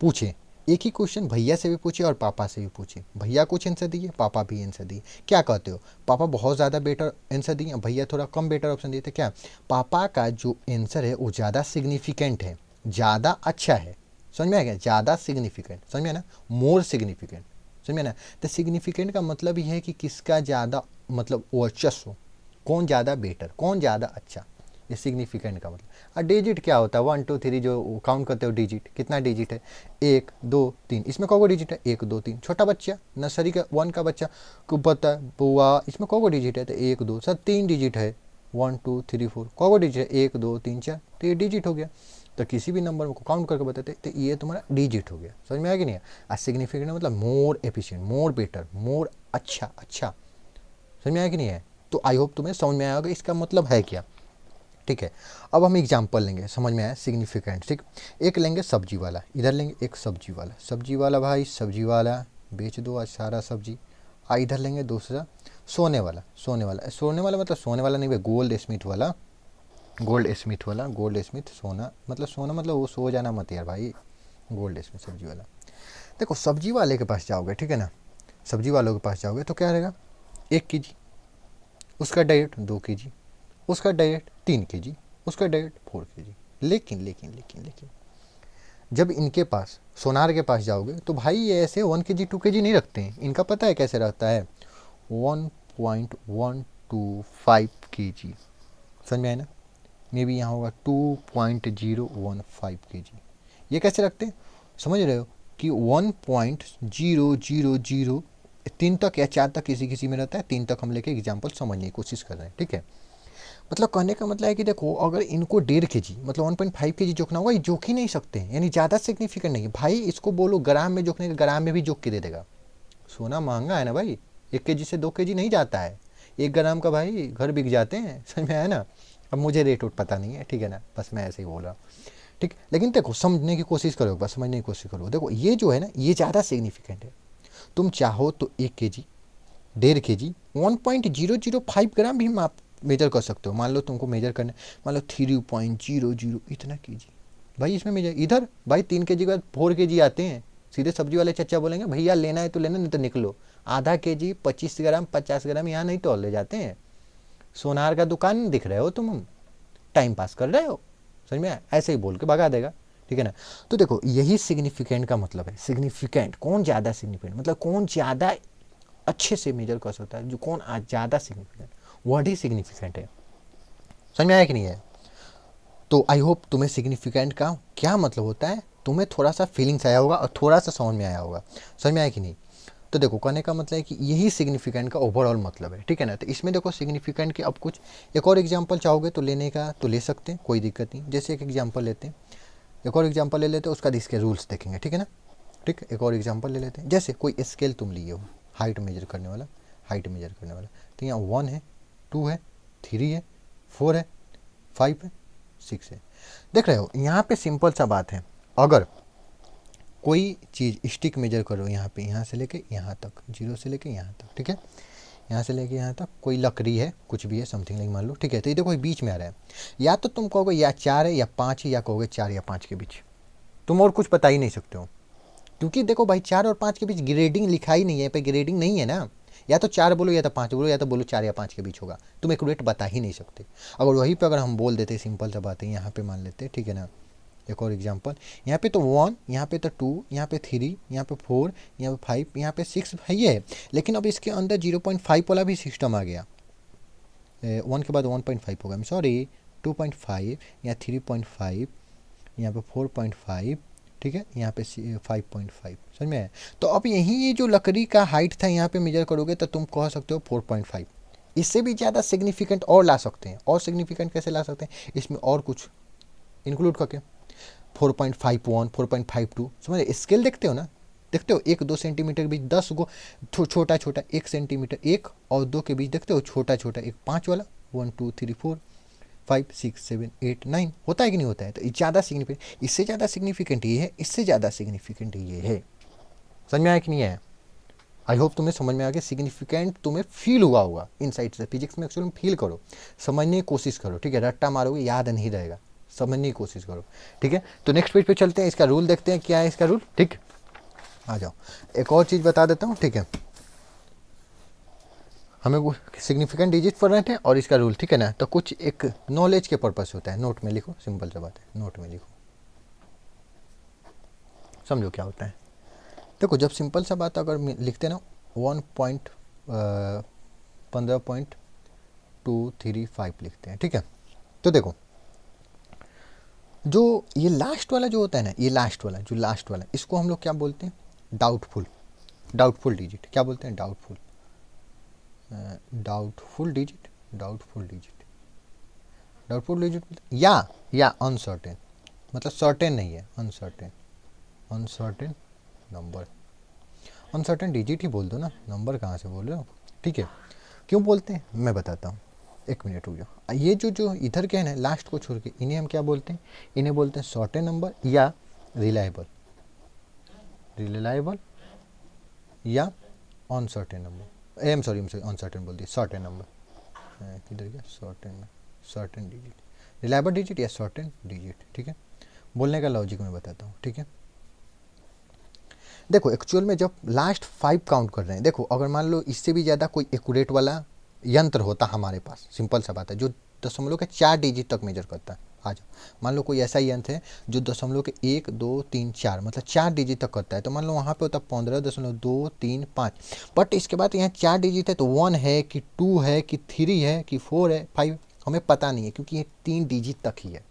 पूछे, एक ही क्वेश्चन भैया से भी पूछे और पापा से भी पूछे, भैया कुछ आंसर दिए, पापा भी आंसर दिए, क्या कहते हो, पापा बहुत ज़्यादा बेटर आंसर दिए, भैया थोड़ा कम बेटर ऑप्शन दिए, तो क्या पापा का जो आंसर है वो ज़्यादा सिग्निफिकेंट है, ज़्यादा अच्छा है। समझ में आ गया, ज़्यादा सिग्निफिकेंट, समझ में ना, मोर सिग्निफिकेंट, समझ में ना। तो सिग्निफिकेंट का मतलब ये है कि किसका ज़्यादा मतलब वर्चस्व, कौन ज़्यादा बेटर, कौन ज़्यादा अच्छा, ये सिग्निफिकेंट का मतलब। और डिजिट क्या होता है, 1 2 3 जो काउंट करते हो डिजिट, कितना डिजिट है, 1 2 3, इसमें कौन डिजिट है, 1 2 3। छोटा बच्चा नर्सरी का 1 का बच्चा को पता है बुआ इसमें कौन डिजिट है, तो 1 2 सर 3 डिजिट है, 1 2 3 4, कौन डिजिट है, 1 2 3 4, तो ये डिजिट हो गया। तो किसी भी नंबर को काउंट करके बताते तो ये तुम्हारा डिजिट हो गया। समझ में आया कि नहीं। और सिग्निफिकेंट मतलब मोर एफिशिएंट, मोर बेटर, मोर अच्छा। समझ में आया कि नहीं है। तो आई होप तुम्हें समझ में आया होगा इसका मतलब है क्या, ठीक है। अब हम एग्जाम्पल लेंगे, समझ में आया सिग्निफिकेंट, ठीक। एक लेंगे सब्जी वाला, इधर लेंगे एक सब्जी वाला भाई, सब्जी वाला बेच दो आज सारा सब्जी। इधर लेंगे दूसरा सोने वाला मतलब सोने वाला नहीं भाई, गोल्ड स्मिथ सोना मतलब वो सो जाना मत यार भाई, गोल्ड स्मिथ सब्जी वाला। देखो सब्जी वाले के पास जाओगे, ठीक है ना, सब्जी वालों के पास जाओगे तो क्या रहेगा, 1 केजी, उसका डाइट 2 केजी, उसका डाइट 3 केजी, उसका डाइट 4 केजी। लेकिन जब इनके पास सोनार के पास जाओगे तो भाई ये ऐसे 1 केजी 2 केजी नहीं रखते हैं। इनका पता है कैसे रहता है, 1.125 केजी। समझ में आया ना, मे बी यहाँ होगा 2.015 केजी। ये कैसे रखते हैं, समझ रहे हो कि 1.000 3 तक या 4 तक किसी में रहता है, 3 तक हम लेके एग्जाम्पल समझने की कोशिश कर रहे हैं, ठीक है। मतलब कहने का मतलब है कि देखो अगर इनको 1.5 केजी मतलब 1.5 केजी जोखना होगा, ये जोख ही नहीं सकते, यानी ज़्यादा सिग्निफिकेंट नहीं है भाई। इसको बोलो ग्राम में जोखने का, ग्राम में भी जोख के दे देगा। सोना महंगा है ना भाई, 1 केजी से 2 केजी नहीं जाता है, 1 ग्राम का भाई घर बिक जाते हैं। समझ में आया ना। अब मुझे रेट उठ पता नहीं है, ठीक है ना, बस मैं ऐसे ही बोल रहा हूँ, ठीक। लेकिन देखो समझने की कोशिश करो, बस समझने की कोशिश करो। देखो ये जो है ना ये ज़्यादा सिग्निफिकेंट है। तुम चाहो तो 1 केजी, 1.5 केजी, 1.005 ग्राम भी माप मेजर कर सकते हो। मान लो तुमको मेजर करना, मान लो 3.00 इतना केजी भाई, इसमें मेजर इधर भाई 3 केजी के बाद 4 केजी आते हैं। सीधे सब्जी वाले चचा बोलेंगे भैया लेना है तो लेना, नहीं तो निकलो। आधा केजी 25 ग्राम 50 ग्राम यहाँ नहीं तो ले जाते हैं। सोनार का दुकान दिख रहे हो तुम, टाइम पास कर रहे हो, समझ में, ऐसे ही बोल के भगा देगा, ठीक है ना। तो देखो यही सिग्निफिकेंट का मतलब है। सिग्निफिकेंट कौन ज़्यादा सिग्निफिकेंट मतलब कौन ज़्यादा अच्छे से मेजर कर सकता है, जो कौन ज़्यादा सिग्निफिकेंट, वर्ड ही सिग्निफिकेंट है। समझ में आया कि नहीं है। तो आई होप तुम्हें सिग्निफिकेंट का क्या मतलब होता है तुम्हें थोड़ा सा फीलिंग्स आया होगा और थोड़ा सा समझ में आया होगा। समझ में आया कि नहीं। तो देखो कहने का मतलब है कि यही सिग्निफिकेंट का ओवरऑल मतलब है, ठीक है ना। तो इसमें देखो सिग्निफिकेंट के अब कुछ एक और एग्जांपल चाहोगे तो लेने का तो ले सकते हैं, कोई दिक्कत नहीं। जैसे एक एग्जांपल लेते हैं, एक और एग्जांपल ले लेते हैं, उसका इसके रूल्स देखेंगे, ठीक है ना। ठीक, एक और एग्जांपल ले लेते हैं। जैसे कोई स्केल तुम लिए हो, हाइट मेजर करने वाला, हाइट मेजर करने वाला। तो यहाँ 1 है, 2 है, 3 है, 4 है, 5 है, 6 है। देख रहे हो यहाँ पे सिंपल सा बात है, अगर कोई चीज़ स्टिक मेजर करो यहाँ पे, यहाँ से लेके यहाँ तक, 0 से लेके यहाँ तक, ठीक है, यहाँ से लेके यहाँ तक कोई लकड़ी है, कुछ भी है, समथिंग लाइक मान लो, ठीक है। तो ये देखो बीच में आ रहा है, या तो तुम कहोगे या 4 है या 5 है, या कहोगे 4 या 5 के बीच, तुम और कुछ बता ही नहीं सकते हो। क्योंकि देखो भाई 4 और 5 के बीच ग्रेडिंग लिखा ही नहीं है, पे ग्रेडिंग नहीं है ना, या तो 4 बोलो या तो 5 बोलो, या तो बोलो 4 या 5 के बीच होगा, तुम एक्यूरेट बता ही नहीं सकते। अगर वहीं पे अगर हम बोल देते, सिंपल सा बात है, यहाँ पे मान लेते, ठीक है ना, एक और एग्जांपल, यहाँ पे तो 1, यहाँ पे तो 2, यहाँ पे 3, यहाँ पे 4, यहाँ पे 5, यहाँ पे 6 है ये है, लेकिन अब इसके अंदर 0.5 वाला भी सिस्टम आ गया, 1 के बाद 1.5 होगा, सॉरी 2.5, यहाँ 3.5, यहाँ पे 4.5, ठीक है, यहाँ पे 5.5, समझ में आया। तो अब यही ये जो लकड़ी का हाइट था यहाँ पे मेजर करोगे तो तुम कह सकते हो 4.5। इससे भी ज़्यादा सिग्निफिकेंट और ला सकते हैं, और सिग्निफिकेंट कैसे ला सकते हैं, इसमें और कुछ इंक्लूड करके 4.51, 4.52, समझ रहे, स्केल देखते हो ना, देखते हो 1-2 सेंटीमीटर के बीच 10 गो छोटा छोटा, 1 सेंटीमीटर 1 और 2 के बीच देखते हो छोटा छोटा, एक 5 वाला, 1 2 3 4 5 6 7 8 9 होता है कि नहीं होता है। तो ज़्यादा सिग्निफिकेंट, इससे ज़्यादा सिग्निफिकेंट ये है, इससे ज़्यादा सिग्निफिकेंट ये है। समझ में आया कि नहीं आया? आई होप तुम्हें समझ में आ गया, सिग्निफिकेंट तुम्हें फील हुआ होगा इनसाइड से। फिजिक्स में एक्चुअली फील करो, समझने की कोशिश करो, ठीक है, रट्टा मारोगे याद नहीं रहेगा, समझने की कोशिश करो, ठीक है। तो नेक्स्ट पेज पे चलते हैं, इसका रूल देखते हैं, क्या है इसका रूल, ठीक। आ जाओ, एक और चीज़ बता देता हूँ, ठीक है, हमें सिग्निफिकेंट डिजिट पढ़ रहे थे और इसका रूल, ठीक है ना। तो कुछ एक नॉलेज के पर्पस होता है, नोट में लिखो, सिंपल सा बात है, नोट में लिखो, समझो क्या होता है। देखो जब सिंपल सा बात अगर लिखते ना 1.15.235 लिखते हैं, ठीक है। तो देखो जो ये लास्ट वाला जो होता है ना, ये लास्ट वाला जो लास्ट वाला, इसको हम लोग क्या बोलते हैं, डाउटफुल, डाउटफुल डिजिट, क्या बोलते हैं, doubtful, doubtful digit, doubtful digit, doubtful digit या अनसर्टेन, मतलब सर्टेन नहीं है, uncertain, uncertain number, uncertain digit ही बोल दो ना, नंबर कहाँ से बोल रहे हो, ठीक है। क्यों बोलते हैं मैं बताता हूँ, एक मिनट रुक जाओ। ये जो इधर के हैं ना लास्ट को छोड़ के, इन्हें हम क्या बोलते हैं, इन्हें बोलते हैं सर्टेन नंबर या रिलायबल, रिलायबल या uncertain number, am sorry uncertain बोल दिया, सर्टेन नंबर, किधर गया, certain, certain digit, reliable digit या सर्टेन डिजिट, ठीक है। बोलने का लॉजिक मैं बताता हूँ, ठीक है। देखो एक्चुअल में जब लास्ट 5 काउंट कर रहे हैं, देखो अगर मान लो इससे भी ज़्यादा कोई एक्यूरेट वाला यंत्र होता हमारे पास, सिंपल सा बात है, जो दशमलव के 4 डिजिट तक मेजर करता है, आ जाओ मान लो कोई ऐसा यंत्र है जो दशमलव के 1 2 3 4 मतलब 4 डिजिट तक करता है, तो मान लो वहाँ पे होता है 15.235, बट इसके बाद यहाँ 4 डिजिट है, तो 1 है कि 2 है कि 3 है कि 4 है 5, हमें पता नहीं है, क्योंकि ये 3 डिजिट तक ही है।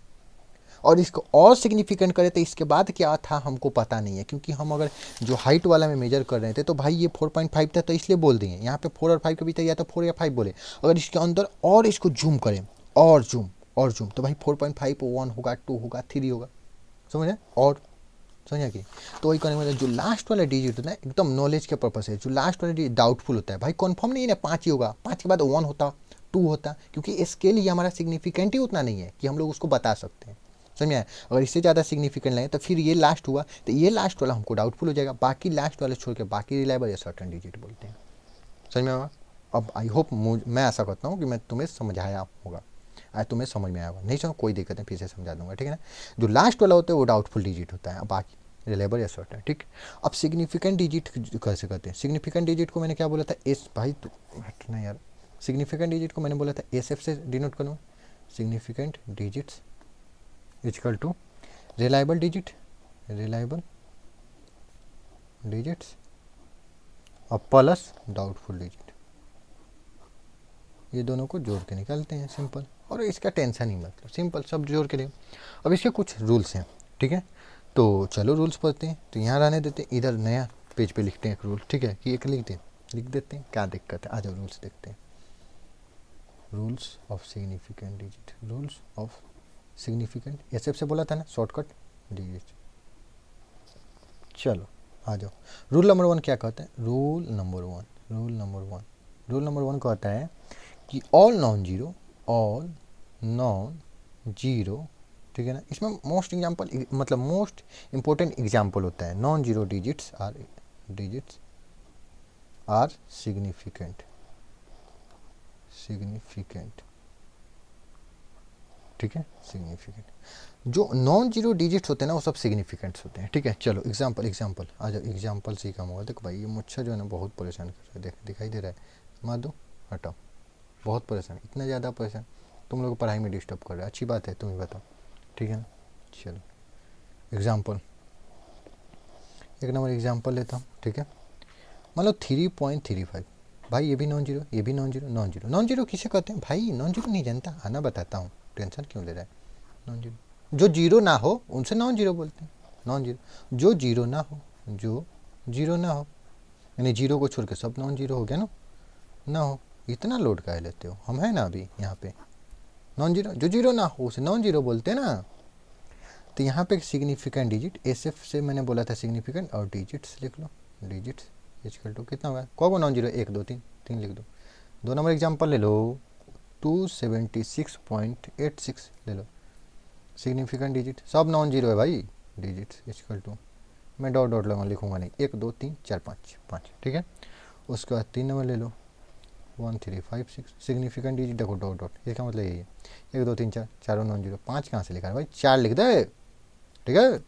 और इसको और सिग्निफिकेंट करें तो इसके बाद क्या था हमको पता नहीं है, क्योंकि हम अगर जो हाइट वाला में मेजर कर रहे थे तो भाई ये 4.5 था, तो इसलिए बोल दिए, यहाँ पे 4 और 5 के बीच या तो 4 या 5 बोले। अगर इसके अंदर और इसको जूम करें, और जूम और जूम, तो भाई 4.5 1 होगा, 2 होगा, 3 होगा, समझे, और समझा कि। तो वही करने मतलब जो लास्ट वाला डिजिट होता है एकदम नॉलेज के पर्पस है, जो लास्ट वाला डिजिट डाउटफुल होता है, भाई कन्फर्म नहीं है ना 5 ही होगा, 5 के बाद 1 होता, 2 होता, क्योंकि इसके लिए हमारा सिग्निफिकेंट ही उतना नहीं है कि हम लोग उसको बता सकते हैं, समझ में आया। अगर इससे ज़्यादा सिग्निफिकेंट लगे तो फिर ये लास्ट हुआ, तो ये लास्ट वाला हमको डाउटफुल हो जाएगा, बाकी लास्ट वाले छोड़ के बाकी रिलायबल या सर्टेन डिजिट बोलते हैं, समझ में आया। अब आई होप मैं ऐसा करता हूँ कि मैं तुम्हें समझाया होगा, आज तुम्हें समझ में आया होगा, नहीं समझ कोई दिक्कत नहीं, फिर से समझा दूंगा, ठीक है ना। जो लास्ट वाला होता है वो डाउटफुल डिजिट होता है, बाकी रिलायबल या सर्टेन, ठीक। अब सिग्निफिकेंट डिजिट कैसे करते हैं, सिग्निफिकेंट डिजिट को मैंने क्या बोला था, एस, भाई तो हटना यार, सिग्निफिकेंट डिजिट को मैंने बोला था SF से डिनोट करूँगा, significant digits equal to reliable digit, reliable digits और प्लस डाउटफुल डिजिट, ये दोनों को जोड़ के निकालते हैं, सिंपल, और इसका टेंशन ही मतलब सिंपल सब जोड़ के देखो। अब इसके कुछ रूल्स हैं, ठीक है, तो चलो रूल्स पढ़ते हैं। तो यहाँ रहने देते हैं, इधर नया पेज पे लिखते हैं एक रूल, ठीक है, कि एक लिख देते हैं, क्या दिक्कत है, आ जाओ रूल्स देखते हैं। Rules of significant digit, rules of significant, ये सबसे बोला था ना शॉर्टकट डिजिट। चलो आ जाओ, रूल नंबर 1 क्या कहते हैं, rule number 1 rule number one कहता है कि ऑल नॉन जीरो, ठीक है ना, इसमें मोस्ट एग्जाम्पल मतलब मोस्ट इंपॉर्टेंट एग्जाम्पल होता है non zero digits are significant, ठीक है, सिग्निफिकेंट। जो नॉन जीरो डिजिट्स होते हैं ना वो सब सिग्निफिकेंट्स होते हैं, ठीक है। चलो एग्जाम्पल आ जाओ, एग्जाम्पल से ही काम होगा। देखो भाई ये मुच्छर जो है ना बहुत परेशान कर रहा है, देख दिखाई दे रहा है, मार दो, हटाओ, बहुत परेशान, इतना ज़्यादा परेशान, तुम लोग पढ़ाई में डिस्टर्ब कर रहे हो। अच्छी बात है, तुम ही बताओ, ठीक है ना। चलो एग्जाम्पल, एक नंबर एग्जाम्पल लेता हूँ, ठीक है। मान लो 3.35, भाई ये भी नॉन जीरो, ये भी नॉन जीरो, नॉन जीरो किसे कहते हैं भाई? नॉन जीरो नहीं जानता, आना बताता हूँ, टेंशन क्यों ले रहा है। नॉन जीरो जो जीरो ना हो उनसे नॉन जीरो बोलते हैं, नॉन जीरो जो जीरो ना हो, जो जीरो ना हो, यानी जीरो को छोड़ के सब नॉन जीरो हो गया ना हो, इतना लोड काहे लेते हो, हम है ना अभी यहाँ पे। नॉन जीरो जो जीरो ना हो उसे नॉन जीरो बोलते हैं ना। तो यहाँ पे सिग्निफिकेंट डिजिट, एस एफ से मैंने बोला था सिग्निफिकेंट, और डिजिट्स लिख लो, डिजिट्स इक्वल टू कितना होगा, कौन नॉन जीरो, 1 2 3, 3 लिख दो। 2 नंबर एग्जाम्पल ले लो, 276.86 ले लो, सिग्निफिकेंट डिजिट, सब नॉन जीरो है भाई, डिजिट्स इक्वल टू, मैं डॉट डॉट लगा लिखूंगा नहीं, 1 2 3 4 5, ठीक है। उसके बाद 3 नंबर ले लो, 1356, सिग्निफिकेंट डिजिट देखो डॉट डॉट, इसका मतलब यही है, 1 2 3 4, चारों नॉन जीरो, 5 कहाँ से लिखा है भाई, 4 लिख दे, ठीक है।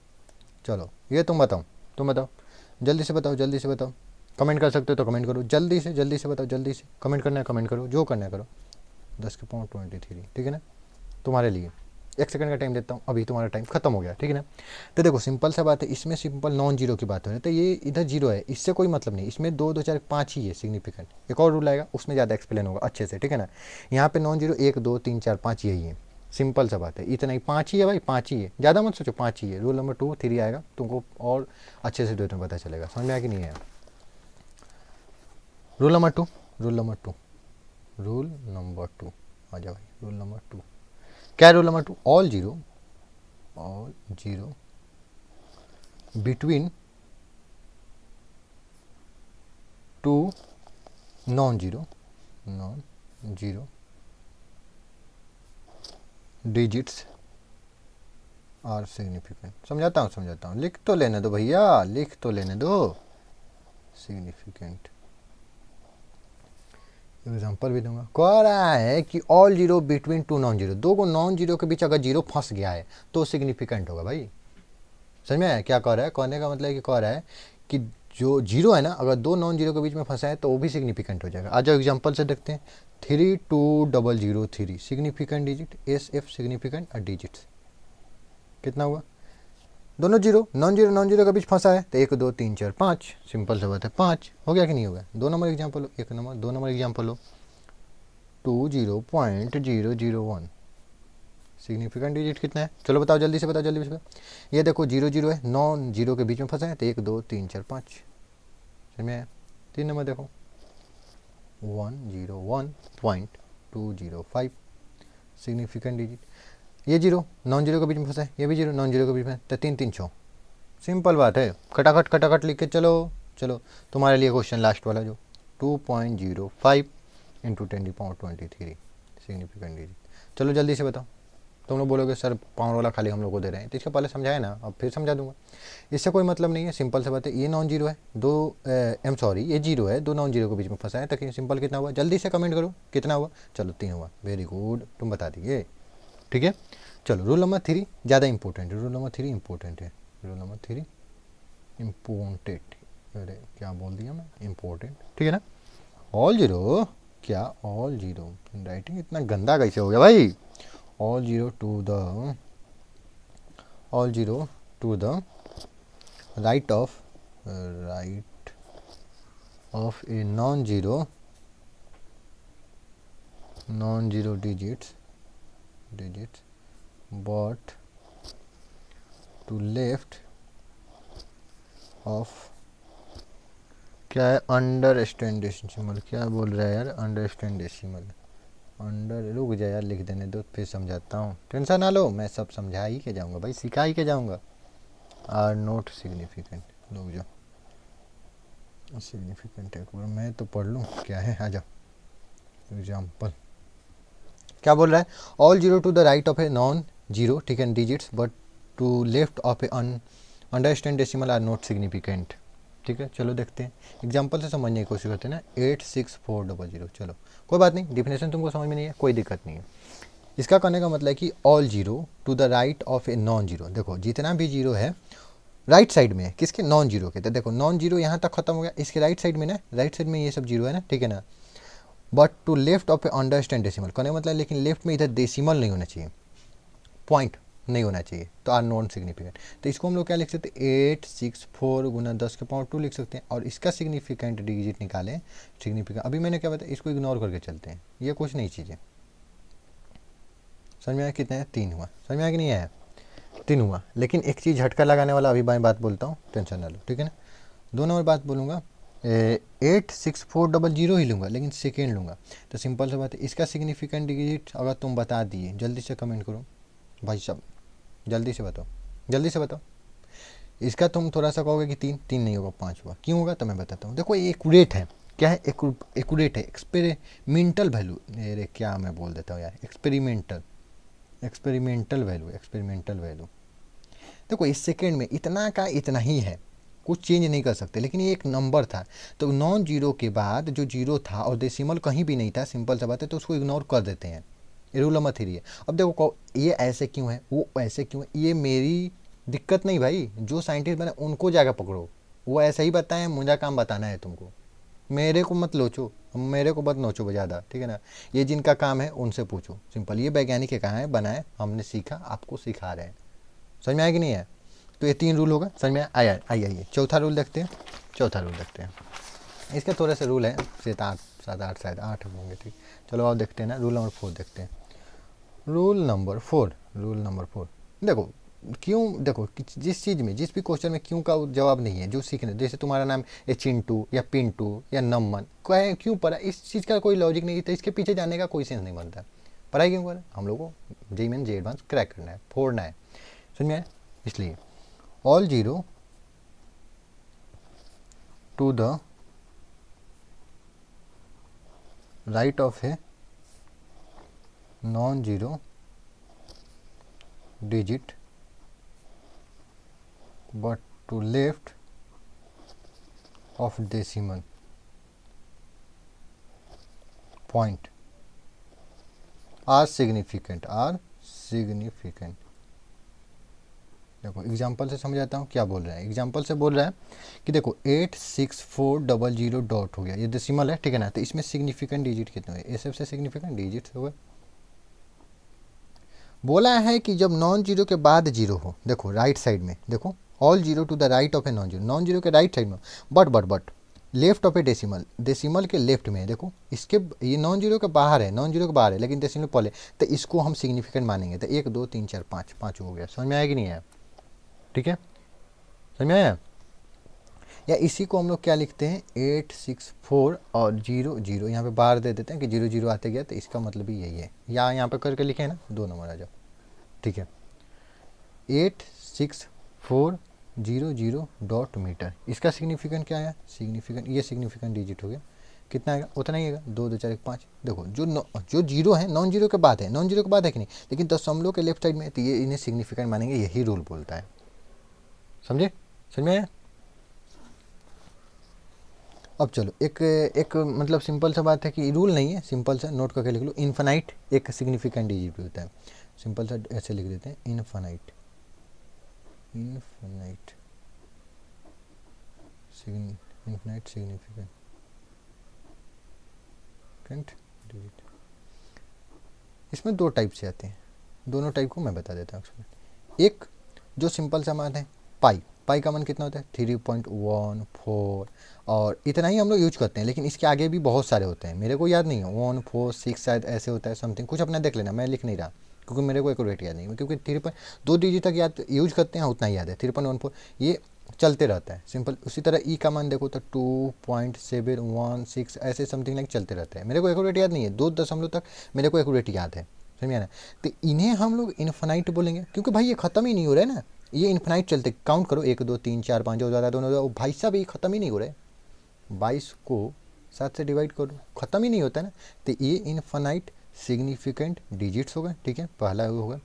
चलो ये तुम बताओ, जल्दी से बताओ, कमेंट कर सकते हो तो कमेंट करो, जल्दी से बताओ, जल्दी से कमेंट करना है कमेंट करो, जो करना है करो। 10 के पावर 23, ठीक है ना, तुम्हारे लिए 1 सेकंड का टाइम देता हूँ, अभी तुम्हारा टाइम खत्म हो गया, ठीक है ना। तो देखो सिंपल सा बात है, इसमें सिंपल नॉन जीरो की बात हो रही है, तो ये इधर जीरो है, इससे कोई मतलब नहीं, इसमें 2 2 4 5 ही है सिग्निफिकेंट। एक और रूल आएगा उसमें ज़्यादा एक्सप्लेन होगा अच्छे से, ठीक है ना। यहाँ पे नॉन जीरो 1 2 3 4 5 यही है, सिंपल सा बात है, इतना ही 5 ही है भाई, 5 ही है, ज़्यादा मत सोचो, 5 ही है। रूल नंबर 2 3 आएगा तुमको और अच्छे से में पता चलेगा, समझ में आया कि नहीं आया। रूल नंबर टू आ जाओ भाई, रूल नंबर 2 क्या है? Rule number 2, all zero between 2 non zero digits are significant. समझाता हूँ, लिख तो लेने दो भैया, लिख तो लेने दो, सिग्निफिकेंट। एग्जाम्पल भी दूंगा, कह रहा है कि all zero between 2 non zero, 2 को नॉन जीरो के बीच अगर जीरो फंस गया है तो सिग्निफिकेंट होगा भाई। समझ में आया क्या कह रहा है? कहने का मतलब है कि कह रहा है कि जो जीरो है ना, अगर 2 नॉन जीरो के बीच में फंसा है तो वो भी सिग्निफिकेंट हो जाएगा। आ जाओ एग्जाम्पल से देखते हैं, 32003 significant digit, S F significant और डिजिट्स कितना हुआ, दोनों जीरो, नॉन जीरो के बीच फंसा है तो 1 2 3 4 5, सिंपल सा बात है, 5 हो गया कि नहीं हो गया। 2 नंबर एग्जाम्पल हो, 2 नंबर एग्जाम्पल हो, 20.001 सिग्निफिकेंट डिजिट कितना है, चलो बताओ जल्दी से बताओ। ये देखो जीरो जीरो है, नॉन जीरो के बीच में फंसा है तो 1 2 3 4 5, समझ में आया। 3 नंबर देखो, 101.205 सिग्निफिकेंट डिजिट, ये जीरो नॉन जीरो के बीच में फंसा है, ये भी जीरो नॉन जीरो के बीच में, तो 3 3 6, सिंपल बात है, खटाखट लिख के चलो। तुम्हारे लिए क्वेश्चन लास्ट वाला जो 2.05 इंटू 10 की पावर 23 सिग्निफिकेंट डिजिट। चलो जल्दी से बताओ, तुम लोग बोलोगे सर पावर वाला खाली हम लोग को दे रहे हैं, तो इसका पहले समझाया ना, अब फिर समझा दूंगा। इससे कोई मतलब नहीं है, सिंपल सा बात है, ये नॉन जीरो है, ये जीरो है, 2 नॉन जीरो के बीच में फंसा है, तो सिंपल कितना हुआ, जल्दी से कमेंट करो कितना हुआ। चलो 3 हुआ, वेरी गुड, तुम बता दिए, ठीक है। चलो रूल नंबर 3 ज़्यादा इंपॉर्टेंट है, रूल नंबर 3 इंपॉर्टेंट है, अरे क्या बोल दिया मैं, इंपॉर्टेंट, ठीक है ना। ऑल जीरो, क्या ऑल जीरो, राइटिंग इतना गंदा कैसे हो गया भाई। All zero to the right of a non zero digits but to left of, क्या है, अंडरस्टैंड डेसिमल, क्या बोल रहा है यार, अंडरस्टैंड डेसिमल, रुक जा यार, लिख देने दो फिर समझाता हूँ, टेंशन ना लो, मैं सब समझा ही के जाऊँगा भाई, सिखा ही के जाऊँगा। आर नॉट सिग्निफिकेंट, रुक जाओ, सिग्निफिकेंट एक बार मैं तो पढ़ लूँ क्या है, आ जाओ। एग्जाम्पल क्या बोल रहा है, all zero to the right of a non zero, ठीक है, digits but to left of a understand decimal are not significant. ठीक है, चलो देखते हैं, एग्जाम्पल से समझने की कोशिश करते हैं ना। 86400, चलो कोई बात नहीं, डिफिनेशन तुमको समझ में नहीं है, कोई दिक्कत नहीं है। इसका कहने का मतलब है कि all zero to the right of a non zero, देखो जितना भी जीरो है राइट साइड में है, किसके, नॉन जीरो के। तो देखो नॉन जीरो यहाँ तक खत्म हो गया, इसके राइट साइड में ना, राइट साइड में ये सब जीरो है ना, ठीक है ना। But to left of a understand decimal, कहने का मतलब लेकिन लेफ्ट में इधर डेसिमल नहीं होना चाहिए, पॉइंट नहीं होना चाहिए, तो आर नॉन सिग्निफिकेंट। तो इसको हम लोग क्या लिख सकते हैं, 864 गुना 10 के पावर 2 लिख सकते हैं, और इसका सिग्निफिकेंट डिजिट निकालें, सिग्निफिकेंट। अभी मैंने क्या बताया, इसको इग्नोर करके चलते हैं, ये कुछ नहीं चीज़ें। समझ में आया कितने हैं, 3 हुआ, समझ में आया कि नहीं आया, 3 हुआ। लेकिन एक चीज़ झटका लगाने वाला अभी मैं बात बोलता हूँ, टेंशन ना लो, ठीक है ना। 2 नंबर बात बोलूँगा, 86400 ही लूँगा, लेकिन सेकेंड लूँगा। तो सिंपल सा बात है, इसका सिग्निफिकेंट डिजिट अगर तुम बता दिए, जल्दी से कमेंट करो भाई साहब, जल्दी से बताओ, जल्दी से बताओ। इसका तुम थोड़ा सा कहोगे कि 3 नहीं होगा, 5 हुआ, क्यों होगा तो मैं बताता हूँ। देखो ये एक्यूरेट है, क्या है, एक्यूरेट है, एक्सपेरिमेंटल वैल्यू, अरे क्या मैं बोल देता हूँ यार, एक्सपेरिमेंटल वैल्यू। देखो इस सेकेंड में इतना का इतना ही है, कुछ चेंज नहीं कर सकते, लेकिन ये एक नंबर था, तो नॉन जीरो के बाद जो जीरो था और डेसिमल कहीं भी नहीं था, सिंपल सा बात है, तो उसको इग्नोर कर देते हैं, ये रूल नंबर 3 है। अब देखो ये ऐसे क्यों है, वो ऐसे क्यों है, ये मेरी दिक्कत नहीं भाई, जो साइंटिस्ट बने उनको जाकर पकड़ो, वो ऐसे ही बताएं, मुझे काम बताना है तुमको, मेरे को मत लोचो, मेरे को मत नोचो ज़्यादा, ठीक है ना। ये जिनका काम है उनसे पूछो, सिंपल, ये वैज्ञानिक कहाँ है, बनाए, हमने सीखा, आपको सिखा रहे हैं। समझ में आया कि नहीं है, तो ये 3 रूल होगा, समझ में आया, आइए चौथा रूल देखते हैं, इसके थोड़े से रूल हैं, 7 8 शायद 8 होंगे, ठीक। चलो आप देखते हैं ना, रूल नंबर 4 देखते हैं। रूल नंबर 4 देखो क्यों, देखो जिस चीज़ में, जिस भी क्वेश्चन में क्यों का जवाब नहीं है, जो सीखने, जैसे तुम्हारा नाम ये चिंटू या पिंटू या नमन, क्यों पढ़ा, इस चीज़ का कोई लॉजिक नहीं, तो इसके पीछे जाने का कोई सेंस नहीं बनता। पढ़ाई क्यों करें, हम लोग को JEE Main J advance crack करना है, फोड़ना है, समझ में आया। इसलिए all zero to the right of a non zero digit but to left of decimal point are significant। देखो एग्जाम्पल से समझ आता हूँ क्या बोल रहा है, एग्जाम्पल से बोल रहा है कि देखो 86400 डॉट हो गया, ये डेसिमल है, ठीक है ना, तो इसमें सिग्निफिकेंट डिजिट कितने हुए, ये सबसे सिग्निफिकेंट डिजिट हुए। बोला है कि जब नॉन जीरो के बाद जीरो हो, देखो राइट साइड में, देखो all zero to the right of a non zero के राइट साइड में, but left of a decimal के लेफ्ट में है, देखो इसके, ये नॉन जीरो के बाहर है, लेकिन डेसिमल पहले, तो इसको हम सिग्निफिकेंट मानेंगे। तो 1 2 3 4 5 हो गया, समझ में आया कि नहीं आया, ठीक है, समझ में आया। या इसी को हम लोग क्या लिखते हैं, 864 और 00 यहाँ पे बाहर दे देते हैं कि 00 आते गया, तो इसका मतलब भी यही है, या यहाँ पे करके लिखे हैं ना, 2 नंबर आ जाओ, ठीक है। 86400 डॉट मीटर, इसका सिग्निफिकेंट क्या आया, सिग्निफिकेंट, ये सिग्निफिकेंट डिजिट हो गया, कितना आएगा, उतना ही आएगा, 2 2 4 1 5। देखो जो जीरो है नॉन जीरो के बाद है, कि नहीं, लेकिन दशमलव के लेफ्ट साइड में, तो ये इन्हें सिग्निफिकेंट मानेंगे, यही रूल बोलता है, समझे, समझ में आया। अब चलो एक मतलब सिंपल सा बात है कि रूल नहीं है, सिंपल सा नोट करके लिख लो, इन्फिनाइट एक सिग्निफिकेंट डिजिट भी होता है, सिंपल सा ऐसे लिख देते हैं, इन्फिनाइट सिग्निफिकेंट डिजिट। इसमें 2 टाइप से आते हैं, दोनों टाइप को मैं बता देता हूँ। एक जो सिंपल सा मान है, पाई का मान कितना होता है, 3.14, और इतना ही हम लोग यूज करते हैं, लेकिन इसके आगे भी बहुत सारे होते हैं, मेरे को याद नहीं है, 146 शायद ऐसे होता है, समथिंग कुछ अपना देख लेना, मैं लिख नहीं रहा क्योंकि मेरे को एक्यूरेट याद नहीं है, क्योंकि 3.2 डिजिट तक याद यूज करते हैं, उतना ही याद है, 3.14 ये चलते रहता है सिंपल। उसी तरह ई का मान देखो तो 2.716 ऐसे समथिंग लाइक चलते रहते हैं, मेरे को एक्यूरेट याद नहीं है, 2 दशमलव तक मेरे को एक्यूरेट याद है, समझ ना। तो इन्हें हम लोग इन्फिनाइट बोलेंगे, क्योंकि भाई ये ख़त्म ही नहीं हो रहा है ना, ये इन्फिनाइट चलते, काउंट करो 1 2 3 4 5 जो ज़्यादा दोनों, भाई साहब ये ख़त्म ही नहीं हो रहे, 22 को 7 से डिवाइड करो, ख़त्म ही नहीं होता ना। तो ये इनफाइनाइट सिग्निफिकेंट डिजिट्स हो गए, ठीक है, पहला वो होगा।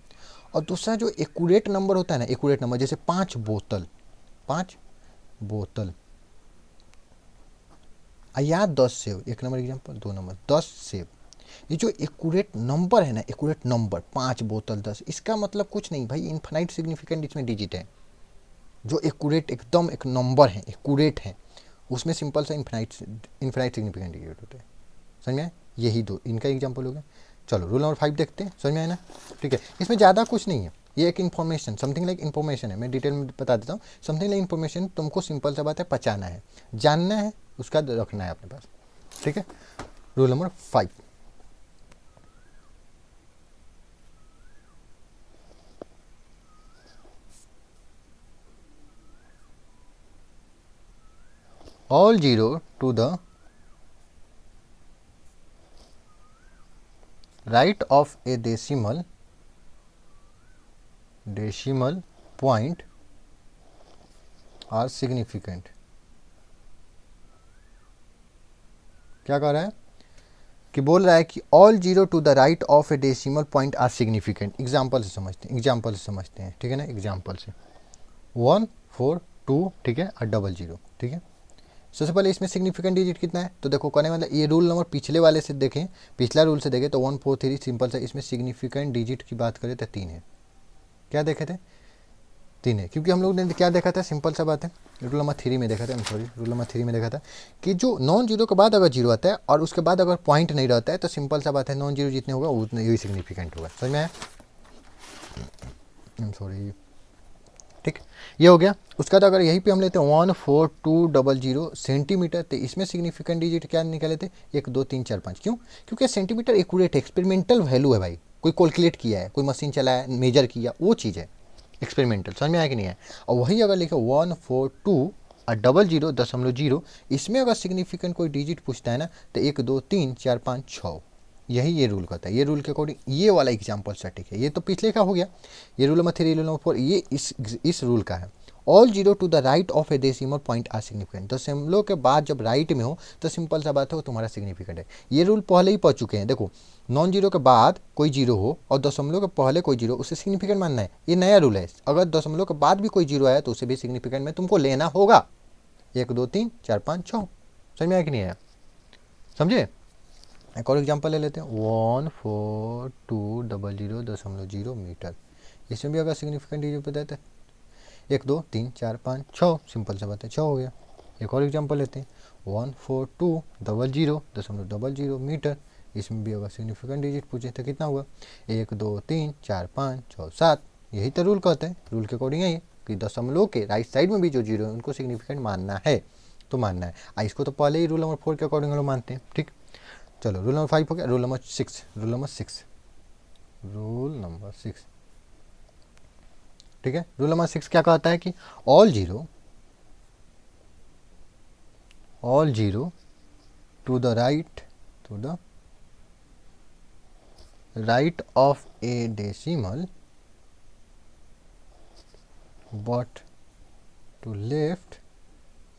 और दूसरा जो एक्यूरेट नंबर होता है ना, एक्यूरेट नंबर जैसे 5 बोतल, 5 बोतल या 10 सेब, 1 नंबर एग्जाम्पल, 2 नंबर 10 सेब। ये जो एक्यूरेट नंबर है ना, एक्यूरेट नंबर 5 बोतल 10, इसका मतलब कुछ नहीं भाई, इनफाइनाइट सिग्निफिकेंट इसमें डिजिट है। जो एक्यूरेट एकदम एक नंबर है, एक्यूरेट है, उसमें सिंपल सा इनफाइनाइट सिग्निफिकेंट डिजिट होता है। समझ में आया? यही दो इनका एग्जाम्पल हो गया। चलो रूल नंबर 5 देखते हैं, समझ में आया ना? ठीक है, इसमें ज़्यादा कुछ नहीं है, ये एक इन्फॉर्मेशन, समथिंग लाइक इन्फॉर्मेशन है। मैं डिटेल में बता देता हूँ। समथिंग लाइक इन्फॉर्मेशन, तुमको सिंपल सा बात है, पचाना है, जानना है, उसका रखना है अपने पास। ठीक है, rule number 5, all 0 to the right of a decimal point are significant। क्या कह रहा है कि बोल रहा है कि all 0 to the right of a decimal point are significant. Example से समझते हैं, ठीक है ना? एग्जाम्पल से 1 4 2, ठीक है, और 00, ठीक है। सबसे पहले इसमें सिग्निफिकेंट डिजिट कितना है, तो देखो कहने मतलब ये रूल नंबर पिछले वाले से देखें, पिछला रूल से देखें तो 1 4 3 सिंपल से इसमें सिग्निफिकेंट डिजिट की बात करें तो 3 है। क्या देखे थे? 3 है, क्योंकि हम लोग ने क्या देखा था, सिंपल सा बात है, रूल नंबर 3 में देखा था, रूल नंबर 3 में देखा था कि जो नॉन जीरो के बाद अगर जीरो आता है और उसके बाद अगर पॉइंट नहीं रहता है तो सिंपल सा बात है, नॉन जीरो जितने होगा उतने ही सिग्निफिकेंट होगा। समझ में आया? ठीक, ये हो गया। उसका तो अगर यहीं पे हम लेते हैं 14200 सेंटीमीटर, तो इसमें सिग्निफिकेंट डिजिट क्या निकाले थे, 1 2 3 4 5। क्यों? क्योंकि सेंटीमीटर एक्यूरेट एक्सपेरिमेंटल वैल्यू है भाई, कोई कैलकुलेट किया है, कोई मशीन चलाया, मेजर किया, वो चीज़ है एक्सपेरिमेंटल। समझ में आया कि नहीं है? और वही अगर लिखे 14200, इसमें अगर सिग्निफिकेंट कोई डिजिट पूछता है ना, तो 1 2 3 4 5 6, यही ये रूल कहता है। ये रूल के अकॉर्डिंग ये वाला एग्जाम्पल सटीक है। ये तो पिछले का हो गया, ये रूल नंबर 3, रूल नंबर 4, ये इस रूल का है। All 0 to the right of a decimal point are significant. तो सिम्बलों के बाद जब राइट में हो तो सिंपल सा बात है, वो तुम्हारा सिग्निफिकेंट है। ये रूल पहले ही पढ़ चुके हैं। देखो, नॉन जीरो के बाद कोई जीरो हो और दशमलव के पहले कोई जीरो, उसे सिग्निफिकेंट मानना है। ये नया रूल है। अगर दशमलव के बाद भी कोई जीरो आया तो उसे भी सिग्निफिकेंट में तुमको लेना होगा। 1 2 3 4 5 6। समझ में आया कि नहीं आया? समझे? एक और एग्जांपल ले लेते हैं, 14200.0 मीटर। इसमें भी अगर सिग्निफिकेंट डिजिट बताते हैं 1 2 3 4 5 6, सिंपल सा बात है, 6 हो गया। एक और एग्जांपल लेते हैं 14200.0 मीटर। इसमें भी अगर सिग्निफिकेंट डिजिट पूछे तो कितना हुआ, 1 2 3 4 5 6 7। यही तो रूल कहते हैं। रूल के अकॉर्डिंग है कि दशमलव के राइट साइड में भी जो जीरो है उनको सिग्निफिकेंट मानना है, तो मानना है। इसको तो पहले ही रूल नंबर 4 के अकॉर्डिंग लोग मानते हैं। ठीक, चलो रूल नंबर 5 हो गया। रूल नंबर 6, ठीक है। रूल नंबर 6 क्या कहता है कि all zero to the right of a decimal but to left,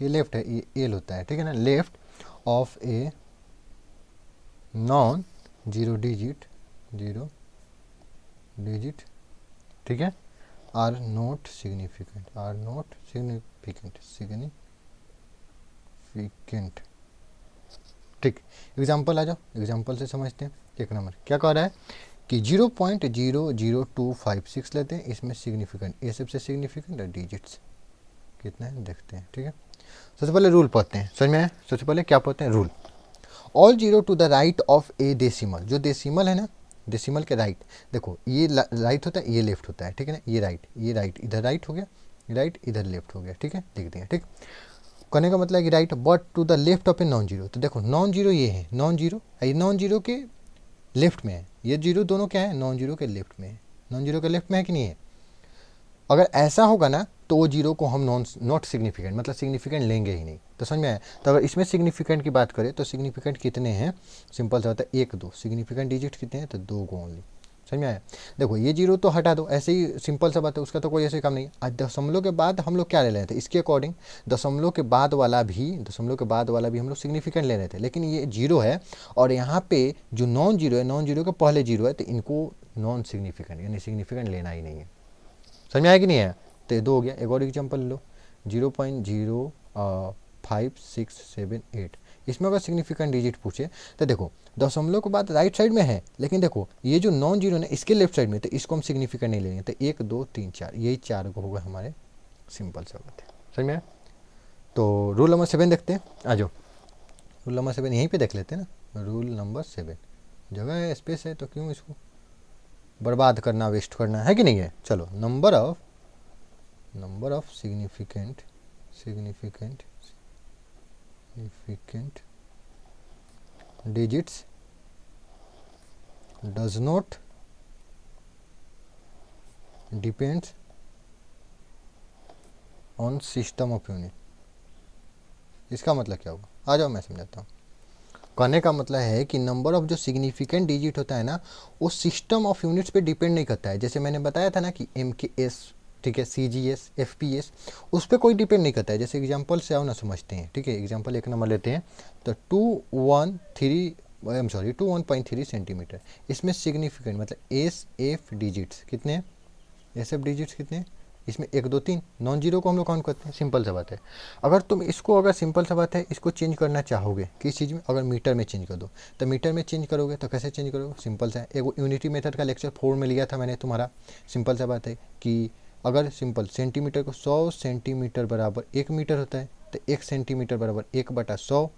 ये लेफ्ट है, ये एल होता है, ठीक है ना, left of a non zero digit, ठीक है, आर नॉट सिग्निफिकेंट, ठीक। एग्जाम्पल आ जाओ, एग्जाम्पल से समझते हैं। एक नंबर क्या कह रहा है कि 0.00256 लेते हैं, इसमें सिग्निफिकेंट, ये सबसे सिग्निफिकेंट है, डिजिट्स कितना है देखते हैं। ठीक है, सबसे पहले रूल पढ़ते हैं, समझ में आया? सबसे पहले क्या पढ़ते हैं, rule. All 0 to the right of a decimal, जो डेसिमल है ना, डेसिमल के राइट, देखो ये राइट होता है, ये लेफ्ट होता है, ठीक है ना, ये राइट इधर राइट हो गया, राइट इधर लेफ्ट हो गया, ठीक है, लिख देंगे। ठीक, कहने का मतलब है कि right but to the left of a non zero. तो देखो नॉन जीरो ये है, नॉन जीरो, ये नॉन जीरो के लेफ्ट में है, ये जीरो दोनों क्या है, नॉन जीरो के लेफ्ट में है। नॉन जीरो के लेफ्ट में है कि नहीं है? अगर ऐसा होगा ना तो वो जीरो को हम नॉट सिग्निफिकेंट, मतलब सिग्निफिकेंट लेंगे ही नहीं। तो समझ में आया? तो अगर इसमें सिग्निफिकेंट की बात करें तो सिग्निफिकेंट कितने हैं, सिंपल सा होता है 1 2। सिग्निफिकेंट डिजिट कितने हैं, तो 2 को ओनली। समझ में आया। देखो ये जीरो तो हटा दो, ऐसे ही सिंपल सा बात है, उसका तो कोई ऐसे काम नहीं। आज दशमलव के बाद हम लोग क्या ले रहे थे, इसके अकॉर्डिंग दशमलव के बाद वाला भी हम लोग सिग्निफिकेंट ले रहे थे, लेकिन ये जीरो है और यहाँ पे जो नॉन जीरो है, नॉन जीरो के पहले जीरो है, तो इनको नॉन सिग्निफिकेंट यानी सिग्निफिकेंट लेना ही नहीं है। समझ में आया कि नहीं है। तो ये दो हो गया। एक और एग्जाम्पल लो, 0.0567 8। इसमें अगर सिग्निफिकेंट डिजिट पूछे तो देखो दशमलव के बाद राइट साइड में है, लेकिन देखो ये जो नॉन जीरो है इसके लेफ्ट साइड में, तो इसको हम सिग्निफिकेंट नहीं लेंगे। तो 1 2 3 4 यही 4 को होगा हमारे। सिंपल सा बात है, समझ में आया। तो रूल नंबर 7 देखते हैं, आ जाओ। रूल नंबर 7 यहीं पे देख लेते हैं ना। रूल नंबर 7 जगह है, स्पेस है, तो क्यों इसको बर्बाद करना, वेस्ट करना है कि नहीं है। चलो, number of significant digits does not depends on system of unit। इसका मतलब क्या होगा, आ जाओ मैं समझाता हूँ। कहने का मतलब है कि नंबर ऑफ जो सिग्निफिकेंट डिजिट होता है ना, वो सिस्टम ऑफ यूनिट्स पे डिपेंड नहीं करता है। जैसे मैंने बताया था ना कि MKS, ठीक है, CGS, FPS, उस पर कोई डिपेंड नहीं करता है। जैसे एग्जांपल से आओ ना, समझते हैं, ठीक है। एग्जांपल 1 नंबर लेते हैं, तो 2.3 सेंटीमीटर, इसमें सिग्निफिकेंट मतलब SF डिजिट्स कितने, SF डिजिट्स कितने, इसमें 1 2 3, नॉन जीरो को हम लोग काउंट करते हैं। सिंपल सा बात है। अगर तुम इसको, अगर सिंपल सा बात है, इसको चेंज करना चाहोगे किस चीज़ में, अगर मीटर में चेंज कर दो, तो मीटर में चेंज करोगे तो कैसे चेंज करोगे, सिंपल सा है। एक यूनिटी मेथड का लेक्चर 4 में लिया था मैंने तुम्हारा। सिंपल सा बात है कि अगर सिंपल सेंटीमीटर को 100 सेंटीमीटर बराबर 1 मीटर होता है, तो 1 सेंटीमीटर बराबर 1/100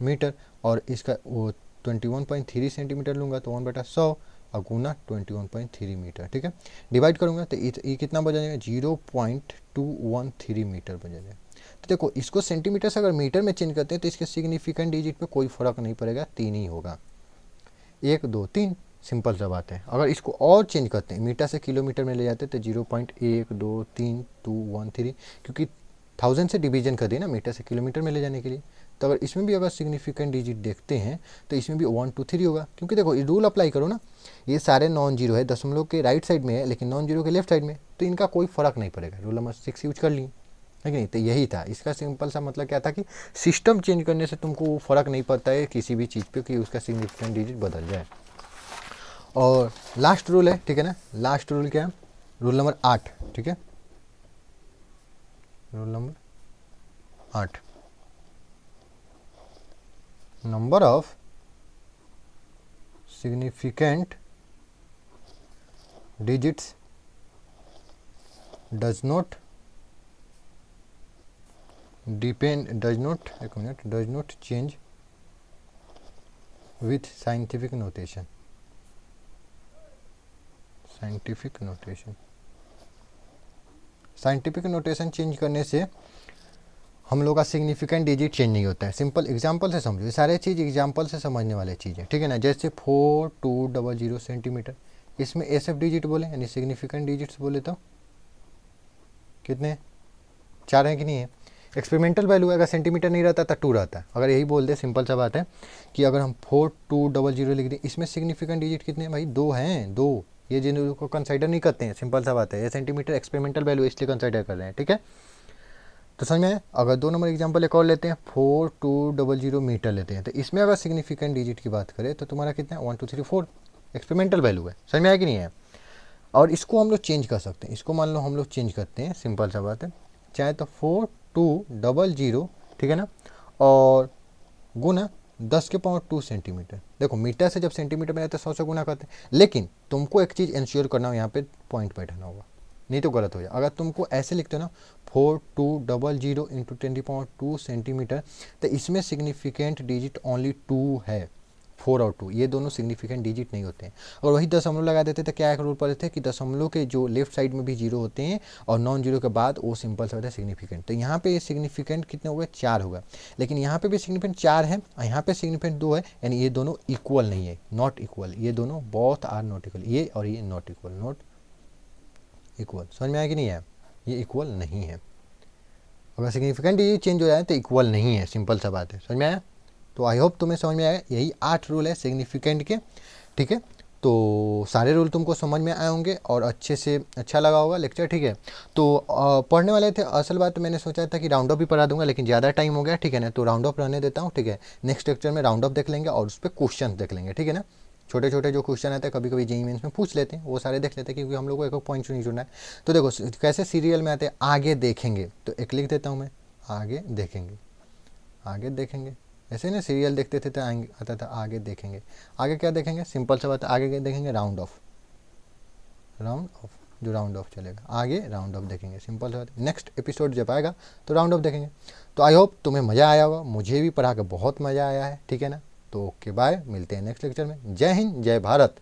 मीटर, और इसका वो 21.3 सेंटीमीटर लूँगा तो 1/100 और गुना 21.3 मीटर, ठीक है। डिवाइड करूँगा तो ये कितना बन जाएगा, 0.213 मीटर बन जाएगा। तो देखो इसको सेंटीमीटर से अगर मीटर में चेंज करते हैं तो इसके सिग्निफिकेंट डिजिट पे कोई फर्क नहीं पड़ेगा, 3 ही होगा, 1 2 3। सिंपल सा बात है। अगर इसको और चेंज करते हैं, मीटर से किलोमीटर में ले जाते हैं, तो 0.123 क्योंकि 1000 से डिवीजन कर दिए ना मीटर से किलोमीटर में ले जाने के लिए। तो अगर इसमें भी अगर सिग्निफिकेंट डिजिट देखते हैं तो इसमें भी 1 2 3 होगा, क्योंकि देखो ये रूल अप्लाई करो ना, ये सारे नॉन जीरो है, दशमलव के राइट साइड में है लेकिन नॉन जीरो के लेफ्ट साइड में, तो इनका कोई फर्क नहीं पड़ेगा। रूल नंबर 6 यूज कर ली है कि नहीं। तो यही था इसका सिंपल सा मतलब, क्या था कि सिस्टम चेंज करने से तुमको फर्क नहीं पड़ता है किसी भी चीज़ पे कि उसका सिग्निफिकेंट डिजिट बदल जाए। और लास्ट रूल है, ठीक है ना। लास्ट रूल क्या है, रूल नंबर 8, ठीक है। Rule number 8, number of significant digits does not change with scientific notation. Scientific notation change करने से हम लोग का सिग्निफिकेंट डिजिट चेंज नहीं होता है। सिंपल एग्जांपल से समझो, ये सारे चीज़ एग्जांपल से समझने वाले चीज़ें, ठीक है ना। जैसे 4200 सेंटीमीटर, इसमें SF डिजिट बोले यानी सिग्निफिकेंट डिजिट्स बोले तो कितने, 4 हैं कि नहीं है। एक्सपेरिमेंटल वैल्यू अगर सेंटीमीटर नहीं रहता तो 2 रहता है। अगर यही बोल दे, सिंपल सा बात है कि अगर हम 4200 लिख दें, इसमें सिग्निफिकेंट डिजिट कितने हैं भाई, 2 हैं, 2। ये जिनको कंसिडर नहीं करते हैं, सिंपल सा बात है। ये सेंटीमीटर एक्सपेरिमेंटल वैल्यू इसलिए कंसिडर कर रहे हैं, ठीक है। तो समझ में आया। अगर 2 नंबर एग्जांपल एक और लेते हैं, 4200 मीटर लेते हैं, तो इसमें अगर सिग्निफिकेंट डिजिट की बात करें तो तुम्हारा कितना है, 1 2 3 4 एक्सपेरिमेंटल वैल्यू है। समझ में आया कि नहीं है। और इसको हम लोग चेंज कर सकते हैं, इसको मान लो हम लोग चेंज करते हैं, सिंपल सा बात है। चाहे तो 4200, ठीक है ना, और गुना 10⁻² सेंटीमीटर। देखो मीटर से जब सेंटीमीटर में रहता है 100 से गुना करते हैं, लेकिन तुमको एक चीज़ इंश्योर करना हो, यहाँ पे पॉइंट बैठाना होगा, नहीं तो गलत हो जाए। अगर तुमको ऐसे लिखते हो ना 4200 इंटू 10⁻² सेंटीमीटर, तो इसमें सिग्निफिकेंट डिजिट ओनली 2 है। 4 और 2 ये दोनों सिग्निफिकेंट डिजिट नहीं होते हैं। और वही दशमलव लगा देते तो क्या एक रूल पड़े थे कि दशमलव के जो लेफ्ट साइड में भी जीरो होते हैं और नॉन जीरो के बाद वो सिंपल से होता है सिग्निफिकेंट। तो यहाँ पे सिग्निफिकेंट कितने हो गए, 4 होगा, लेकिन यहाँ पे भी सिग्निफिकेंट 4 है और यहाँ पे सिग्निफिकेंट 2 है, यानी ये दोनों इक्वल नहीं है, नॉट इक्वल। ये दोनों बोथ आर नॉट इक्वल, ये और ये नॉट इक्वल, नॉट इक्वल। समझ में आया कि नहीं है, ये इक्वल नहीं है। अगर सिग्निफिकेंट ये चेंज हो जाए तो इक्वल नहीं है, सिंपल सा बात है। समझ में आया। तो आई होप तुम्हें समझ में आया। यही 8 रूल है सिग्निफिकेंट के, ठीक है। तो सारे रूल तुमको समझ में आए होंगे और अच्छे से अच्छा लगा होगा लेक्चर, ठीक है। तो पढ़ने वाले थे, असल बात तो मैंने सोचा था कि राउंड ऑफ भी पढ़ा दूंगा, लेकिन ज़्यादा टाइम हो गया, ठीक है ना। तो राउंड ऑफ रहने देता हूँ, ठीक है। नेक्स्ट लेक्चर में राउंड ऑफ देख लेंगे और उस पर क्वेश्चन देख लेंगे, ठीक है ना। छोटे छोटे जो क्वेश्चन आते हैं कभी कभी जेईई मेंस में पूछ लेते हैं, वो सारे देख लेते हैं, क्योंकि हम लोग को एक एक पॉइंट नहीं चुनना है। तो देखो कैसे सीरियल में आते हैं, आगे देखेंगे, तो एक लिख देता हूँ मैं, आगे देखेंगे, आगे देखेंगे। ऐसे ना सीरियल देखते थे तो आएंगे आता था आगे देखेंगे। आगे क्या देखेंगे, सिंपल सा बात है, आगे क्या देखेंगे, राउंड ऑफ, राउंड ऑफ, जो राउंड ऑफ चलेगा आगे राउंड ऑफ देखेंगे, सिंपल सा बात है। नेक्स्ट एपिसोड जब आएगा तो राउंड ऑफ देखेंगे। तो आई होप तुम्हें मज़ा आया होगा, मुझे भी पढ़ा के बहुत मज़ा आया है, ठीक है ना। तो ओके बाय, मिलते हैं नेक्स्ट लेक्चर में। जय हिंद, जय भारत।